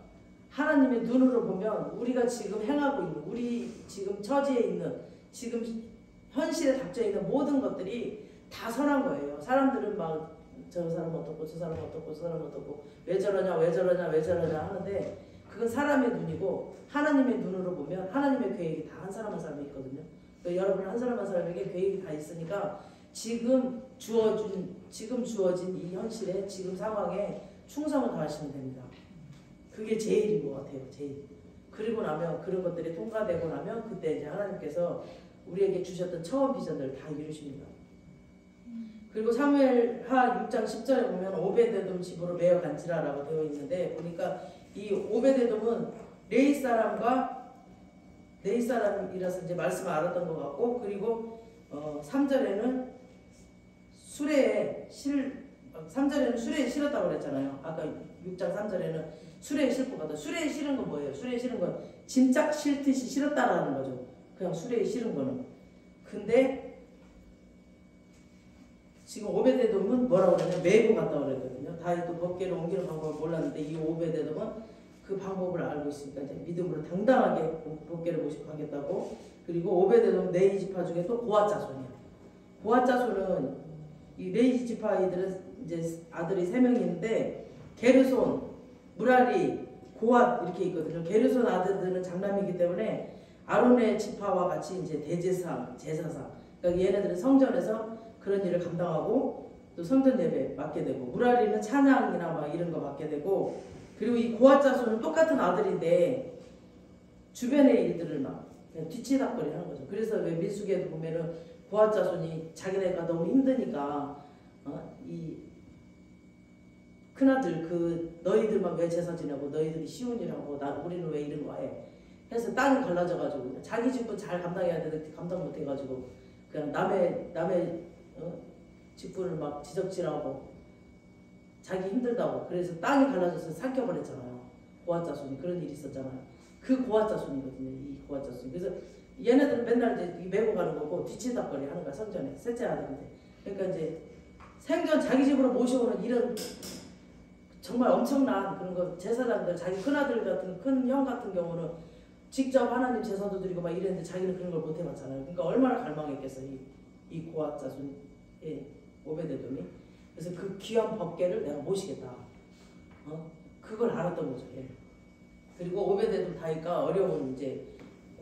하나님의 눈으로 보면 우리가 지금 행하고 있는, 우리 지금 처지에 있는, 지금 현실에 닥쳐 있는 모든 것들이 다 선한 거예요. 사람들은 막 저 사람 어떻고 저 사람 어떻고 저 사람 어떻고 왜 저러냐 왜 저러냐 왜 저러냐 하는데, 그건 사람의 눈이고 하나님의 눈으로 보면 하나님의 계획이 다 한 사람 한 사람이 있거든요. 그러니까 여러분 한 사람 한 사람에게 계획이 다 있으니까 지금 주어진 이 현실에, 지금 상황에 충성을 다하시면 됩니다. 그게 제일인 것 같아요. 제일. 그리고 나면 그런 것들이 통과되고 나면 그때 이제 하나님께서 우리에게 주셨던 처음 비전들을 다 이루십니다. 그리고 사무엘하 6장 10절에 보면 오베데돔 집으로 메어 간지라라고 되어 있는데, 보니까 이 오베데돔은 레이 사람이라서 이제 말씀을 알았던 것 같고, 그리고 3절에는 수레에 실었다고 그랬잖아요. 아까 6장 3절에는 수레에 싣고 가다. 수레에 실은 건 뭐예요? 수레에 실은 건 짐짝 실듯이 실었다라는 거죠. 그냥 수레에 실은 거는. 근데 지금 오베데돔은 뭐라고 그러냐? 메고 갔다고 그랬거든요. 다윗도 법궤를 옮기는 방법을 몰랐는데 이 오베데돔은 그 방법을 알고 있으니까 이제 믿음으로 당당하게 법궤를 모시고 가겠다고. 그리고 오베데돔 네이 지파 중에 또 고앗 자손이야. 고앗 자손은 이 네이 지파 아이들은 이제 아들이 3명이 있는데 게르손, 무라리, 고앗 이렇게 있거든요. 게르손 아들들은 장남이기 때문에 아론의 지파와 같이 이제 대제사장, 제사상. 그러니까 얘네들은 성전에서 그런 일을 감당하고 또 성전 예배 맡게 되고, 무라리는 찬양이나 막 이런 거 맡게 되고, 그리고 이 고앗 자손은 똑같은 아들인데 주변의 일들을 막 그냥 뒤치다거리 하는 거죠. 그래서 왜 민수기에도 보면은 고앗 자손이 자기네가 너무 힘드니까 이 큰아들 너희들만 왜 제사 지내고 너희들이 쉬운 일하고 우리는 왜 이런 거 해 해서 땅이 갈라져가지고 자기 집은 잘 감당해야 되는데 감당 못해가지고 그냥 남의 직분을 막 지적질하고 자기 힘들다고, 그래서 땅이 갈라져서 삼켜버렸잖아요. 고앗 자손이 그런 일이 있었잖아요. 그 고앗 자손이거든요. 이 고앗 자손. 그래서 얘네들은 맨날 이제 메고 가는 거고 뒤치다거리 하는 거야. 성전에 셋째 아들인데. 그러니까 이제 생전 자기 집으로 모셔오는 이런 정말 엄청난 그런 거, 제사장들 자기 큰아들 같은 큰 형 같은 경우는 직접 하나님 제사도 드리고 막 이랬는데 자기는 그런 걸 못 해봤잖아요. 그러니까 얼마나 갈망했겠어 이 고앗 자손 오베데돔이. 그래서 그 귀한 법궤를 내가 모시겠다. 그걸 알았던 거죠. 예. 그리고 오베데돔 다윗과 어려운 이제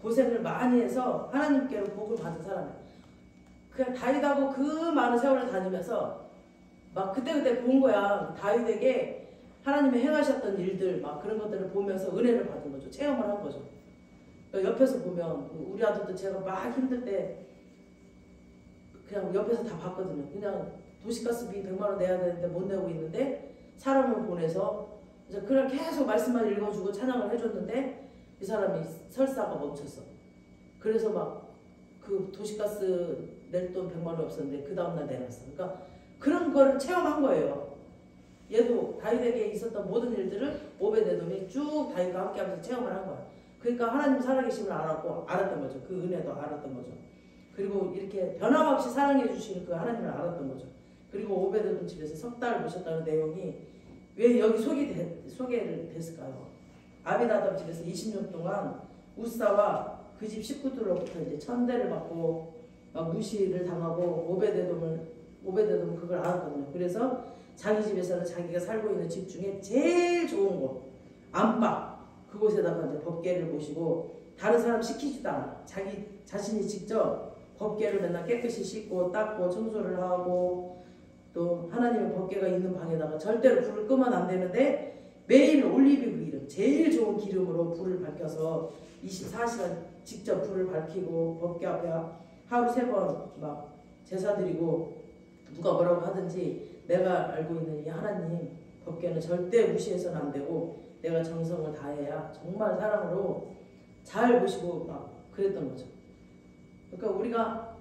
고생을 많이 해서 하나님께로 복을 받은 사람이에요. 그냥 다윗하고 그 많은 세월을 다니면서 막 그때그때 본 거야. 다윗에게 하나님이 행하셨던 일들 막 그런 것들을 보면서 은혜를 받은 거죠. 체험을 한 거죠. 그러니까 옆에서 보면 우리 아들도 제가 막 힘들 때 그냥 옆에서 다 봤거든요. 그냥 도시가스비 100만 원 내야 되는데 못 내고 있는데 사람을 보내서 이제 그냥 계속 말씀만 읽어주고 찬양을 해줬는데 이 사람이 설사가 멈췄어. 그래서 막 그 도시가스 낼 돈 100만 원 없었는데 그 다음날 내놨어. 그러니까 그런 거를 체험한 거예요. 얘도 다윗에게 있었던 모든 일들을 오베데돔이 쭉 다윗과 함께하면서 체험을 한 거야. 그러니까 하나님 살아계심을 알았던 거죠. 그 은혜도 알았던 거죠. 그리고 이렇게 변함없이 사랑해 주시는 그 하나님을 알았던 거죠. 그리고 오베데돔 집에서 석 달을 모셨다는 내용이 왜 여기 소개를 됐을까요? 아비나답 집에서 20년 동안 우사와 그 집 식구들로부터 이제 천대를 받고 막 무시를 당하고 오베데돔은 그걸 알았거든요. 그래서 자기 집에서는 자기가 살고 있는 집 중에 제일 좋은 곳 안방 그곳에다가 이제 법궤를 모시고 다른 사람 시키지도 않아. 자기 자신이 직접 법궤를 맨날 깨끗이 씻고 닦고 청소를 하고 또 하나님의 법궤가 있는 방에다가 절대로 불을 끄면 안 되는데 매일 올리브 기름 제일 좋은 기름으로 불을 밝혀서 24시간 직접 불을 밝히고 법궤 앞에 하루 3번 막 제사 드리고 누가 뭐라고 하든지 내가 알고 있는 이 하나님 법궤는 절대 무시해서는 안 되고 내가 정성을 다해야 정말 사랑으로 잘 모시고 막 그랬던 거죠. 그러니까 우리가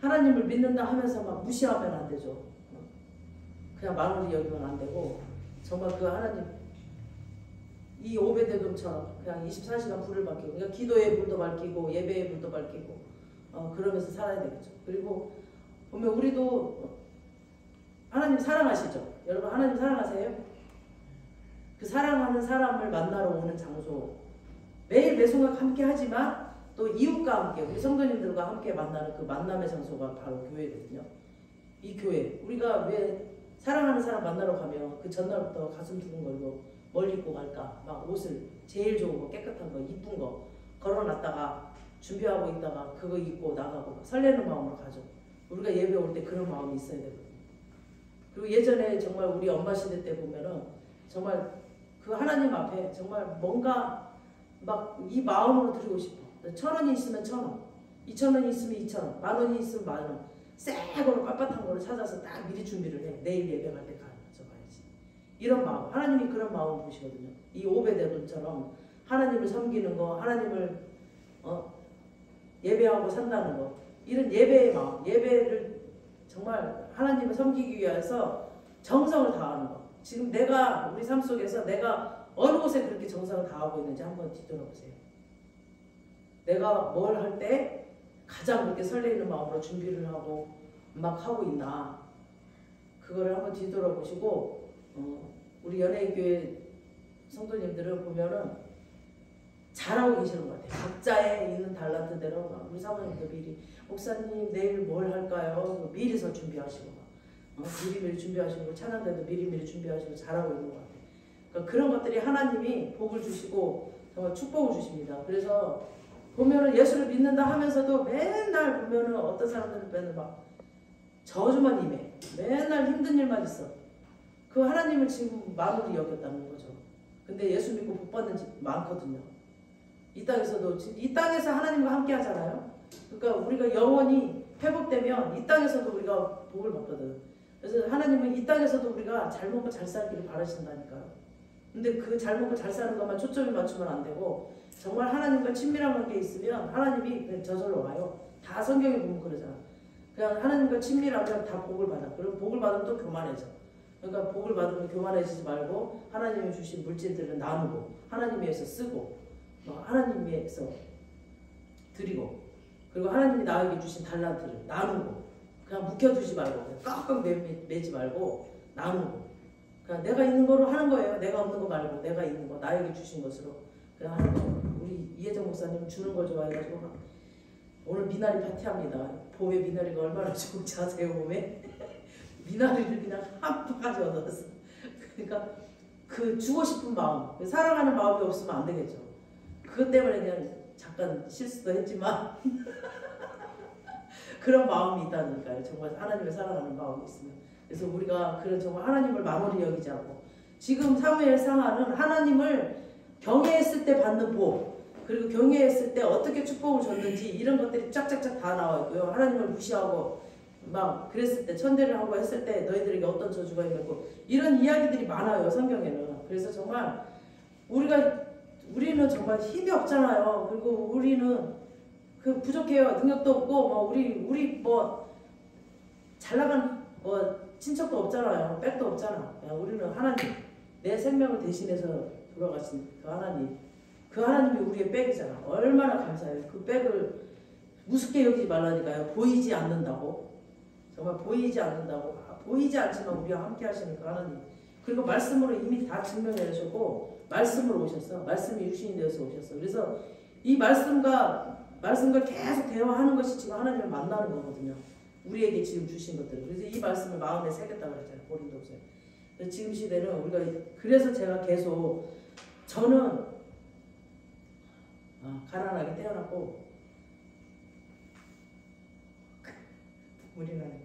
하나님을 믿는다 하면서 막 무시하면 안 되죠. 그냥 마무리 여기면 안 되고 정말 그 하나님 이 오베데돔처럼 그냥 24시간 불을 밝히고 그러니까 기도의 불도 밝히고 예배의 불도 밝히고 그러면서 살아야 되겠죠. 그리고 보면 우리도 하나님 사랑하시죠? 여러분 하나님 사랑하세요? 그 사랑하는 사람을 만나러 오는 장소 매일 매순간 함께 하지만 또 이웃과 함께 우리 성도님들과 함께 만나는 그 만남의 장소가 바로 교회거든요. 이 교회 우리가 왜 사랑하는 사람 만나러 가면 그 전날부터 가슴 두근거리고 뭘 입고 갈까 막 옷을 제일 좋은 거 깨끗한 거 이쁜 거 걸어놨다가 준비하고 있다가 그거 입고 나가고 설레는 마음으로 가죠. 우리가 예배 올 때 그런 마음이 있어야 되거든요. 그리고 예전에 정말 우리 엄마 시대 때 보면은 정말 그 하나님 앞에 정말 뭔가 막 이 마음으로 드리고 싶어. 1,000원이 있으면 1,000원, 2,000원이 있으면 2,000원, 10,000원이 있으면 10,000원. 새 거로 빳빳한 거를 찾아서 딱 미리 준비를 해. 내일 예배 갈 때 가져가야지. 이런 마음, 하나님이 그런 마음을 보시거든요. 이 오베데돔처럼 하나님을 섬기는 거, 하나님을 예배하고 산다는 거, 이런 예배의 마음, 예배를 정말 하나님을 섬기기 위해서 정성을 다하는 거. 지금 내가 우리 삶 속에서 내가 어느 곳에 그렇게 정성을 다하고 있는지 한번 뒤돌아보세요. 내가 뭘 할 때 가장 그렇게 설레이는 마음으로 준비를 하고 막 하고 있나 그거를 한번 뒤돌아보시고 우리 연예인교회 성도님들은 보면은 잘하고 계시는 것 같아요. 각자의 있는 달란트대로 우리 사모님도 미리 목사님 내일 뭘 할까요? 미리서 준비하시고 미리미리 준비하시고 찬양대도 미리미리 준비하시고 잘하고 있는 것 같아요. 그러니까 그런 것들이 하나님이 복을 주시고 정말 축복을 주십니다. 그래서 보면은 예수를 믿는다 하면서도 맨날 보면은 어떤 사람들은 맨날 막 저주만 임해. 맨날 힘든 일만 있어. 그 하나님을 지금 마무리 여겼다는 거죠. 근데 예수 믿고 복 받는 집 많거든요. 이 땅에서도 이 땅에서 하나님과 함께 하잖아요. 그러니까 우리가 영원히 회복되면 이 땅에서도 우리가 복을 받거든. 그래서 하나님은 이 땅에서도 우리가 잘 먹고 잘 살기를 바라신다니까요. 근데 그 잘 먹고 잘 사는 것만 초점이 맞추면 안 되고 정말 하나님과 친밀한 관계에 있으면 하나님이 그냥 저절로 와요. 다 성경에 보면 그러잖아. 그냥 하나님과 친밀하면 다 복을 받아. 그리고 복을 받으면 또 교만해져. 그러니까 복을 받으면 교만해지지 말고 하나님이 주신 물질들을 나누고 하나님 위해서 쓰고 하나님 위해서 드리고 그리고 하나님이 나에게 주신 달란트를 나누고 그냥 묵혀두지 말고 그냥 꽉꽉 매지 말고 나누고 그냥 내가 있는 거로 하는 거예요. 내가 없는 거 말고 내가 있는 거 나에게 주신 것으로 그냥 하는 거. 우리 이혜정 목사님 주는 걸 좋아해가지고 막 오늘 미나리 파티합니다. 봄에 미나리가 얼마나 좋은지 아세요? 봄에 미나리를 그냥 한 바가지 얻어왔어. 그러니까 그 주고 싶은 마음, 사랑하는 마음이 없으면 안 되겠죠. 그것 때문에 그냥 잠깐 실수도 했지만 그런 마음이 있다니까요. 정말 하나님을 사랑하는 마음이 있으면. 그래서 우리가 그런 정말 하나님을 만홀히 여기지 않고 지금 사무엘 상하는 하나님을 경외했을 때 받는 복, 그리고 경외했을 때 어떻게 축복을 줬는지 이런 것들이 쫙쫙쫙 다 나와 있고요. 하나님을 무시하고 막 그랬을 때 천대를 하고 했을 때 너희들에게 어떤 저주가 있고 이런 이야기들이 많아요. 성경에는. 그래서 정말 우리는 정말 힘이 없잖아요. 그리고 우리는 그 부족해요. 능력도 없고 뭐 우리 뭐 잘나간 뭐 친척도 없잖아요. 백도 없잖아. 우리는 하나님, 내 생명을 대신해서 돌아가신 그 하나님이 우리의 백이잖아. 얼마나 감사해요. 그 백을 우습게 여기지 말라니까요. 보이지 않는다고. 정말 보이지 않는다고. 보이지 않지만 우리와 함께 하시는 그 하나님. 그리고 말씀으로 이미 다 증명해 주셨고 말씀으로 오셨어. 말씀이 육신이 되어서 오셨어. 그래서 이 말씀과 계속 대화하는 것이 지금 하나님을 만나는 거거든요. 우리에게 지금 주신 것들. 그래서 이 말씀을 마음에 새겼다고 그랬잖아요. 고린도서에. 지금 시대는 우리가 그래서 제가 계속 저는 가난하게 태어났고 우리는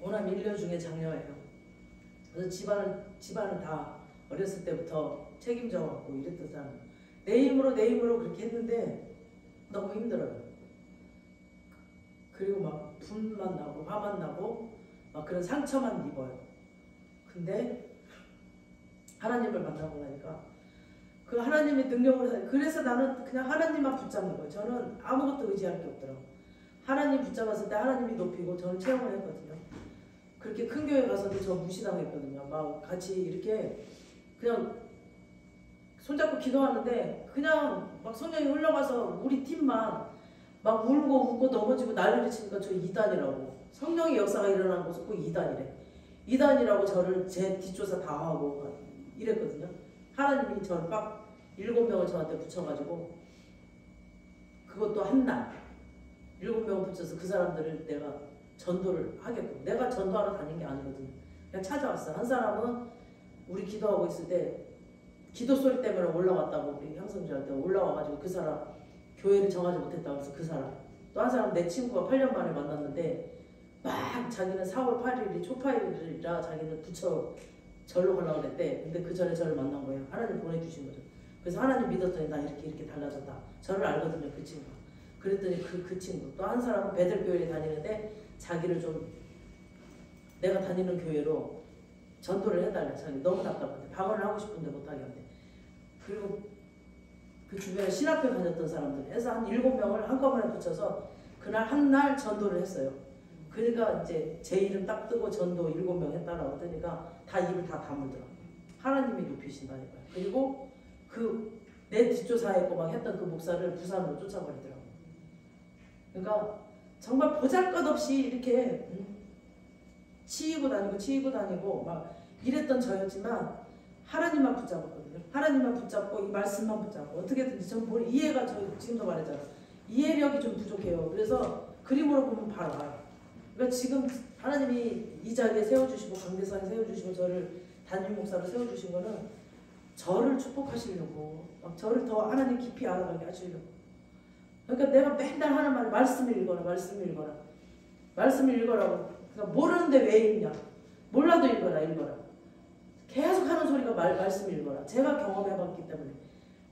오남 1년 중에 장녀예요. 그래서 집안은 다 어렸을 때부터 책임져 갖고 이랬던 사람. 내 힘으로 그렇게 했는데 너무 힘들어요. 그리고 막 분만 나고 화만 나고 막 그런 상처만 입어요. 근데 하나님을 만나고 나니까 그 하나님의 능력으로 그래서 나는 그냥 하나님만 붙잡는 거예요. 저는 아무것도 의지할 게 없더라고요. 하나님 붙잡았을 때 하나님이 높이고 저는 체험을 했거든요. 그렇게 큰 교회 가서도 저 무시당했거든요. 막 같이 이렇게 그냥 손잡고 기도하는데 그냥 막 성령이 흘러가서 우리 팀만 막 울고 웃고 넘어지고 난리를 치니까 저 이단이라고. 성령의 역사가 일어나는 곳은 꼭 이단이래. 이단이라고 저를 제 뒷조사 다 하고 이랬거든요. 하나님이 저를 막 7명을 저한테 붙여가지고 그것도 한 날 7명 붙여서 그 사람들을 내가 전도를 하겠고 내가 전도하러 다닌 게 아니거든요. 그냥 찾아왔어. 한 사람은 우리 기도하고 있을 때 기도 소리 때문에 올라왔다고 우리 형성주한테 올라와가지고 그 사람 교회를 정하지 못했다고 해서 그 사람 또 한 사람 내 친구가 8년 만에 만났는데 막 자기는 4월 8일이 초파일이라 자기는 부처 절로 가려고 그랬대. 근데 그 전에 저를 만난 거예요. 하나님 보내주신 거죠. 그래서 하나님 믿었더니 나 이렇게 달라졌다. 저를 알거든요. 그 친구가. 그랬더니 그 친구 또 한 사람은 베들교회에 다니는데 자기를 좀 내가 다니는 교회로 전도를 해달라. 자기 너무 답답한데 방언을 하고 싶은데 못하게 한대. 그리고 그 주변에 신학교 다녔던 사람들 해서 한 7명을 한꺼번에 붙여서 그날 한 날 전도를 했어요. 그러니까 이제 제 이름 딱 뜨고 전도 7명 했다라고 뜨니까 다 입을 다 다물더라고요. 하나님이 높이신다니까요. 그리고 그 내 뒷조사했고 막 했던 그 목사를 부산으로 쫓아버리더라고요. 그러니까 정말 보잘것없이 이렇게 치이고 다니고 막 이랬던 저였지만 하나님만 붙잡았거든요. 하나님만 붙잡고 이 말씀만 붙잡고 어떻게든지 전 이해가 저 지금도 말했잖아요. 이해력이 좀 부족해요. 그래서 그림으로 보면 바로 알아요. 그러니까 지금 하나님이 이 자리에 세워주시고 강대상에 세워주시고 저를 담임 목사로 세워주신 거는 저를 축복하시려고 막 저를 더 하나님 깊이 알아가게 하시려고. 그러니까 내가 맨날 하는 말이 말씀을 읽어라. 그러니까 모르는데 왜 읽냐. 몰라도 읽어라. 계속 하는 소리가 말씀 읽어라. 제가 경험해봤기 때문에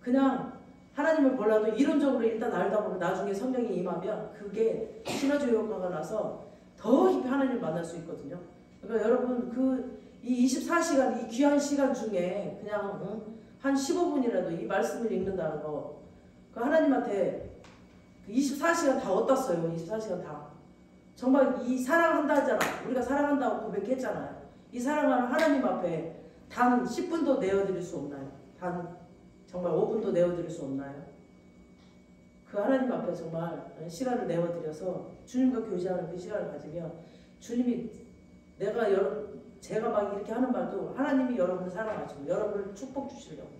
그냥 하나님을 몰라도 이론적으로 일단 알다 보면 나중에 성령이 임하면 그게 시너지 효과가 나서 더 깊이 하나님을 만날 수 있거든요. 그러니까 여러분 이 24시간 이 귀한 시간 중에 그냥 한 15분이라도 이 말씀을 읽는다는 거 그 하나님한테 24시간 다 어디다 써요. 24시간 다. 정말 이 사랑한다 하잖아. 우리가 사랑한다고 고백했잖아요. 이 사랑하는 하나님 앞에 단 10분도 내어드릴 수 없나요? 단 정말 5분도 내어드릴 수 없나요? 그 하나님 앞에 정말 시간을 내어드려서 주님과 교제하는 그 시간을 가지면 주님이 제가 막 이렇게 하는 말도 하나님이 여러분을 사랑하시고 여러분을 축복 주시려고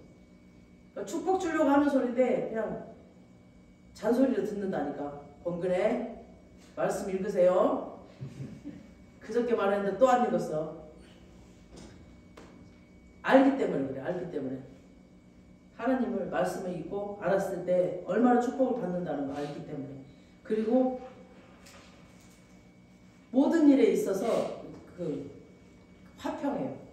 그러니까 축복 주려고 하는 소리인데 그냥 잔소리를 듣는다니까. 권근혜 말씀 읽으세요. 그저께 말했는데 또 안 읽었어. 알기 때문에 그래. 알기 때문에. 하나님을 말씀을 읽고 알았을 때 얼마나 축복을 받는다는 거 알기 때문에. 그리고 모든 일에 있어서 그 화평해요.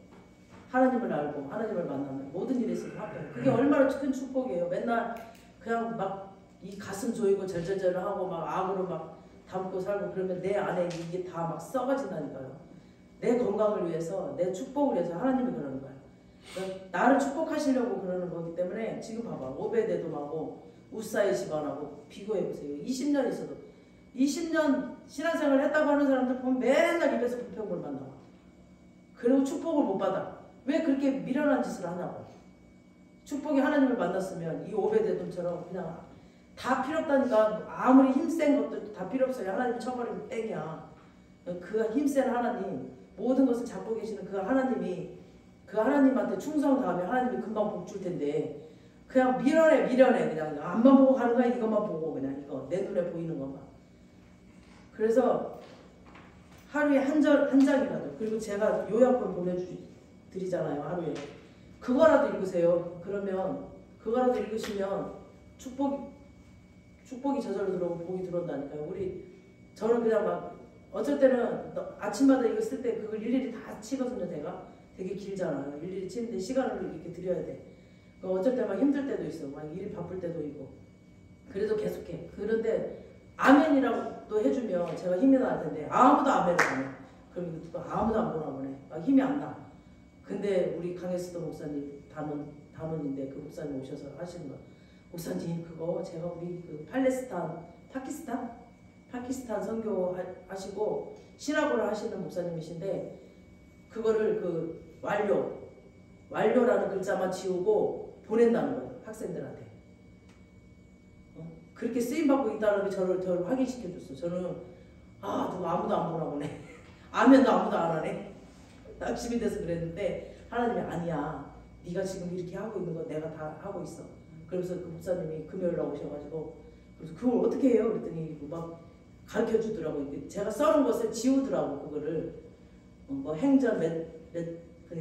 하나님을 알고 하나님을 만나면 모든 일에 있어서 화평. 그게 얼마나 큰 축복이에요. 맨날 그냥 막 이 가슴 조이고 절절절 하고 막 악으로 막 담고 살고 그러면 내 안에 이게 다 막 썩어진다니까요. 내 건강을 위해서 내 축복을 위해서 하나님이 그러는 거예요. 그러니까 나를 축복하시려고 그러는 거기 때문에 지금 봐봐. 오베데돔하고 우사의 집안하고 비교해보세요. 20년 있어도 20년 신앙생활을 했다고 하는 사람들 보면 맨날 입에서 불평불만 나와. 그리고 축복을 못 받아. 왜 그렇게 미련한 짓을 하냐고. 축복이 하나님을 만났으면 이 오베데돔처럼 그냥 다 필요 없다니까. 아무리 힘센 것들도 다 필요 없어요. 하나님이 쳐버리면 땡이야. 그 힘센 하나님, 모든 것을 잡고 계시는 그 하나님이 그 하나님한테 충성 다하면 하나님이 금방 복 줄 텐데 그냥 미련해 그냥 앞만 보고 가는 거야. 이것만 보고 그냥 이거 내 눈에 보이는 것만. 그래서 하루에 한 장이라도, 그리고 제가 요약본 보내드리잖아요. 하루에 그거라도 읽으세요. 그러면 그거라도 읽으시면 축복이 저절로 들어오고 복이 들어온다니까요. 저는 그냥 막 어쩔 때는 아침마다 이거 쓸 때 그걸 일일이 다 치거든요. 제가 되게 길잖아요. 일일이 치는데 시간을 이렇게 들여야 돼. 어쩔 때 막 힘들 때도 있어. 막 일이 바쁠 때도 있고. 그래도 계속해. 그런데 아멘이라고 또 해주면 제가 힘이 날 텐데 아무도 아멘을 안 해. 그럼 아무도 안 보나 보네. 막 힘이 안 나. 근데 우리 강혜수도 목사님 담원인데 그 목사님 오셔서 하시는 거. 목사님 그거 제가 우리 그 파키스탄 선교 하시고 신학을 하시는 목사님이신데 그거를 그 완료라는 글자만 지우고 보낸다는 거예요. 학생들한테. 그렇게 쓰임받고 있다는 게 저를 확인시켜줬어. 저는 누가 아무도 안 보나 보네. 아멘도 아무도 안 하네. 낙심이 돼서 그랬는데 하나님이 아니야. 네가 지금 이렇게 하고 있는 거 내가 다 하고 있어. 그래서 그 목사님이 금요일 날 오셔가지고 그래서 그걸 어떻게 해요? 그랬더니 막 가르쳐 주더라고요. 제가 써놓은 것을 지우더라고. 그거를 뭐 행전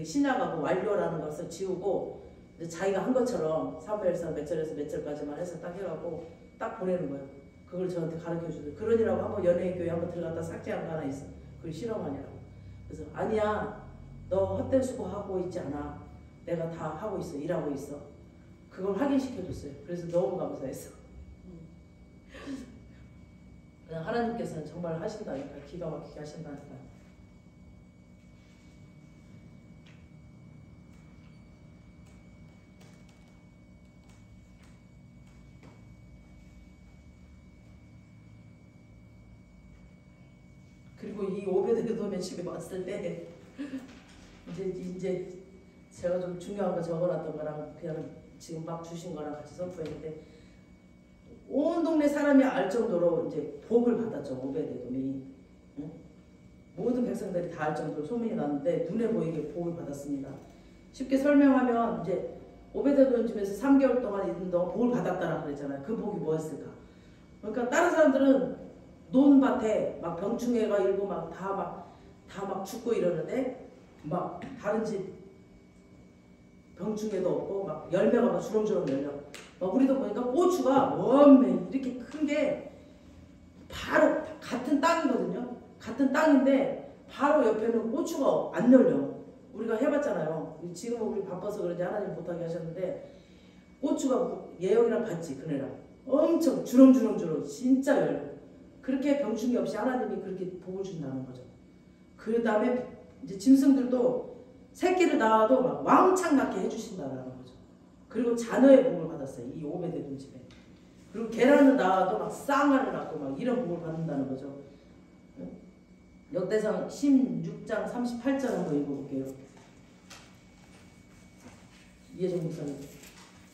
신약하고 완료라는 것을 지우고 자기가 한 것처럼 사무엘서 몇 절에서 몇 절까지만 해서 딱 해갖고 딱 보내는 거예요. 그걸 저한테 가르쳐 주더라고요. 그러니라고 한번 연예인교회 한번 들어갔다 삭제한 거 하나 있어. 그걸 실험하냐고. 그래서 아니야. 너 헛된 수고하고 있지 않아. 내가 다 하고 있어. 일하고 있어. 그걸 확인시켜줬어요. 그래서 너무 감사했어. 그냥 하나님께서는 정말 하신다니까. 기가 막히게 하신다니까. 그리고 이 오베데돔의 집에 왔을 때 이제 제가 좀 중요한 거 적어놨던 거랑 그냥 지금 막 주신 거랑 같이 선포했는데 온 동네 사람이 알 정도로 이제 복을 받았죠. 오베데돔이. 응? 모든 백성들이 다 알 정도로 소문이 났는데 눈에 보이게 복을 받았습니다. 쉽게 설명하면 이제 오베데돔 집에서 3개월 동안 있는 동안 복을 받았다라고 그랬잖아요. 그 복이 뭐였을까? 그러니까 다른 사람들은 논밭에 막 병충해가 일고 막 다 막 죽고 이러는데 막 다른 집 병충해도 없고 막 열매가 막 주렁주렁 열려. 막 우리도 보니까 고추가 원매 이렇게 큰 게 바로 같은 땅이거든요. 같은 땅인데 바로 옆에는 고추가 안 열려. 우리가 해봤잖아요. 지금은 우리 바빠서 그런지 하나님 못하게 하셨는데 고추가 예영이랑 같이 그네랑 엄청 주렁주렁 진짜 열려. 그렇게 병충해 없이 하나님이 그렇게 복을 준다는 거죠. 그 다음에 이제 짐승들도 새끼를 낳아도 막 왕창 낳게 해주신다는 거죠. 그리고 자녀의 복을 받았어요. 이 오베데돔 집에. 그리고 계란을 낳아도 막 쌍알을 낳고 막 이런 복을 받는다는 거죠. 역대상 16장 38절 한번 읽어볼게요. 이해정 목사님.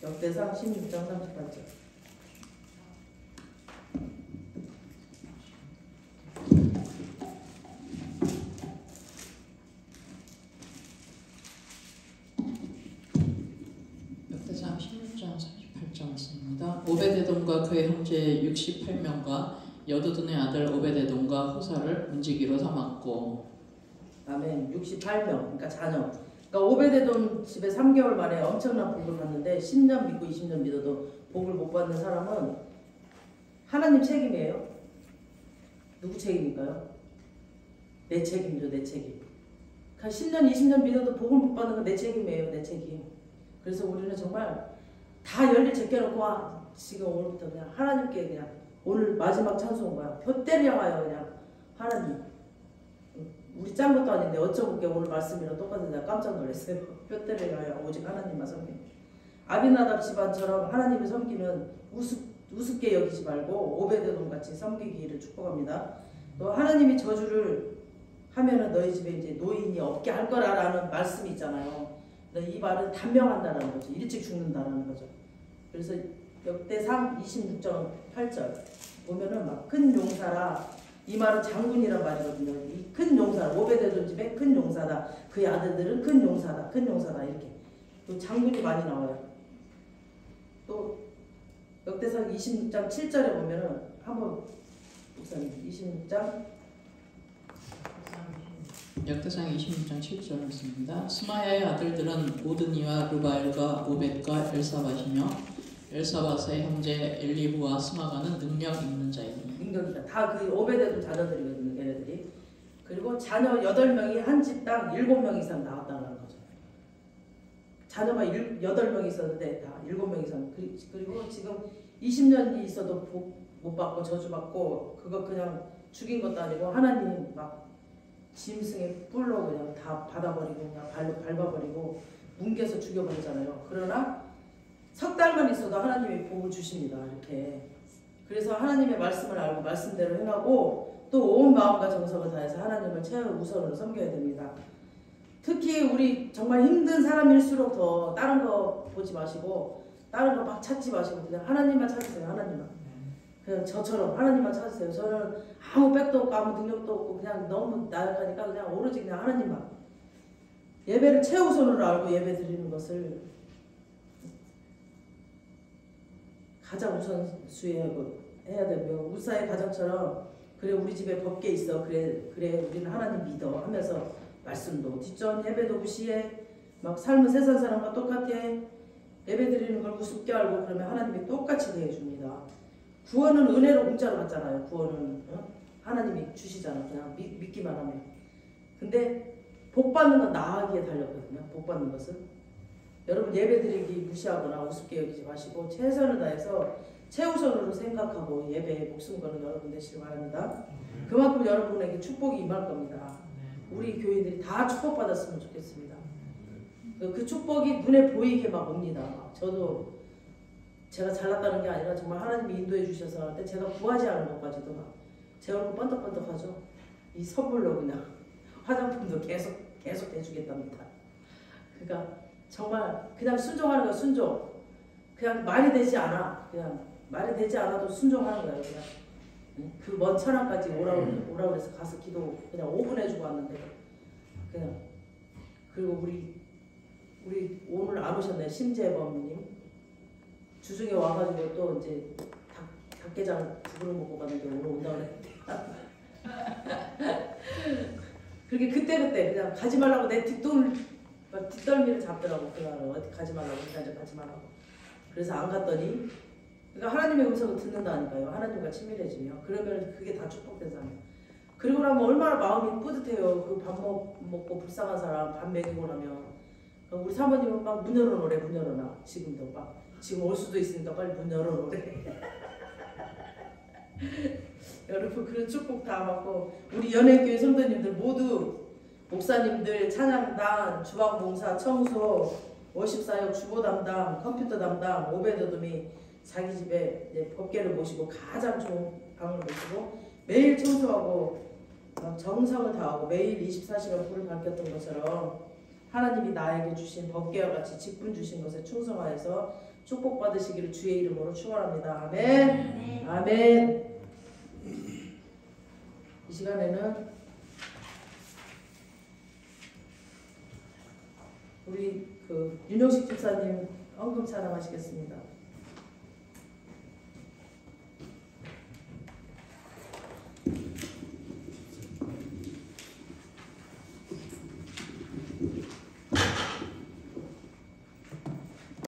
역대상 16장 38절. 역대상 16장 에돔과 그의 형제 68명과 여두둔의 아들 오베데돔과 호사를 문지기로 삼았고. 아멘. 68명. 그러니까 자녀. 그러니까 오베데돔 집에 3개월 만에 엄청난 복을 받는데 10년 믿고 20년 믿어도 복을 못 받는 사람은 하나님 책임이에요. 누구 책임일까요? 내 책임이죠. 내 책임. 그러니까 10년 20년 믿어도 복을 못 받는 건 내 책임이에요. 내 책임. 그래서 우리는 정말 다 열일 제껴놓고 지금 오늘부터 그냥 하나님께 그냥 오늘 마지막 찬송 거야. 푯대를 향하여 그냥 하나님. 우리 짠 것도 아닌데 어쩌고 오늘 말씀이랑 똑같은데 내가 깜짝 놀랐어요. 푯대를 향하여 오직 하나님만 섬기는. 아비나답 집안처럼 하나님을 섬기는 우습게 여기지 말고 오베데돔 같이 섬기기를 축복합니다. 또 하나님이 저주를 하면은 너희 집에 이제 노인이 없게 할 거라라는 말씀이 있잖아요. 이 말은 단명한다는 거죠. 일찍 죽는다는 거죠. 그래서 역대상 26장 8절 보면은 막 큰 용사라, 이 말은 장군이란 말이거든요. 이 큰 용사, 오베데돔 집에 큰 용사다. 그의 아들들은 큰 용사다. 큰 용사다. 이렇게 또 장군이 많이 나와요. 또 역대상 26장 7절에 보면은 한번 목사님 26장 역대상 26장 7절 말씀입니다. 스마야의 아들들은 오드니와 르바엘과 오벳과 엘사밧이며 엘사밧의 형제 엘리브와 스마가는 능력 있는 자이니. 능력이다. 다 그 오베데돔 자녀들이거든요. 얘네들이. 그리고 자녀 8명이 한 집당 7명 이상 나왔다는 거죠. 자녀가 8명 있었는데 다 7명 이상. 그리고 지금 20년이 있어도 복 못 받고 저주받고 그거 그냥 죽인 것도 아니고 하나님 막 짐승의 뿔로 그냥 다 받아버리고 그냥 밟아버리고 뭉개서 죽여버리잖아요. 그러나 석 달만 있어도 하나님이 복을 주십니다. 이렇게. 그래서 하나님의 말씀을 알고 말씀대로 행하고 또 온 마음과 정성을 다해서 하나님을 최우선으로 섬겨야 됩니다. 특히 우리 정말 힘든 사람일수록 더 다른 거 보지 마시고 다른 거 막 찾지 마시고 그냥 하나님만 찾으세요. 하나님만. 그냥 저처럼 하나님만 찾으세요. 저는 아무 백도 없고 아무 능력도 없고 그냥 너무 나약하니까 그냥 오로지 그냥 하나님만. 예배를 최우선으로 알고 예배 드리는 것을 가장 우선수해야 되고요. 우사의 가정처럼 그래 우리 집에 법계 있어. 그래 우리는 하나님 믿어 하면서 말씀도 뒷전 예배도 무시해. 막 삶은 세상 사람과 똑같아. 예배 드리는 걸 우습게 알고 그러면 하나님이 똑같이 대해줍니다. 구원은 은혜로 공짜로 받잖아요. 구원은 하나님이 주시잖아. 그냥 믿기만 하면. 근데 복 받는 건 나아가기에 달렸거든요. 복 받는 것은. 여러분 예배 드리기 무시하거나 우습게 여기지 마시고 최선을 다해서 최우선으로 생각하고 예배에 목숨 거는 여러분 되시길 바랍니다. 그만큼 여러분에게 축복이 임할 겁니다. 우리 교인들이 다 축복받았으면 좋겠습니다. 그 축복이 눈에 보이게 막 옵니다. 저도 제가 잘났다는 게 아니라 정말 하나님이 인도해 주셔서 하는데 제가 구하지 않은 것까지도 막 제 얼굴 번덕번덕하죠. 이 선물로 그냥 화장품도 계속 해주겠답니다. 그러니까 정말 그냥 순종하는 거예요. 순종. 그냥 말이 되지 않아. 그냥 말이 되지 않아도 순종하는 거예요. 그냥 그 먼 천안까지 오라고 해서 가서 기도 그냥 5분 해주고 왔는데 그냥. 그리고 우리 오늘 안 오셨네. 심재범님 주중에 와가지고 또 이제 닭게장 두 그릇 먹고 갔는데 오늘 온다고 했는데 그렇게 그때 그냥 가지 말라고 내 뒷덜미를 잡더라고. 그날 어디 가지 말라고 가지 말라고. 그래서 안 갔더니 그러니까 하나님의 음성을 듣는다니까요. 하나님과 친밀해지며 그러면 그게 다 축복되잖아요. 그리고 나면 얼마나 마음이 뿌듯해요. 그 밥 먹고 불쌍한 사람 밥 먹이고 나면 우리 사모님은 막 문 열어놓으래. 문 열어놔. 지금도 막 지금 올 수도 있으니까 빨리 문 열어놓으래. 여러분 그런 축복 다 받고 우리 연예교회 성도님들 모두 목사님들 찬양단 주방봉사 청소 워십사역 주보 담당 컴퓨터 담당 오베데돔이 자기 집에 이제 법계를 모시고 가장 좋은 방을 모시고 매일 청소하고 정성을 다하고 매일 24시간 불을 밝혔던 것처럼 하나님이 나에게 주신 법계와 같이 직분 주신 것에 충성하여서 축복받으시기를 주의 이름으로 축원합니다. 아멘. 아멘. 이 시간에는 우리 윤영식 집사님 헌금 찬양하시겠습니다.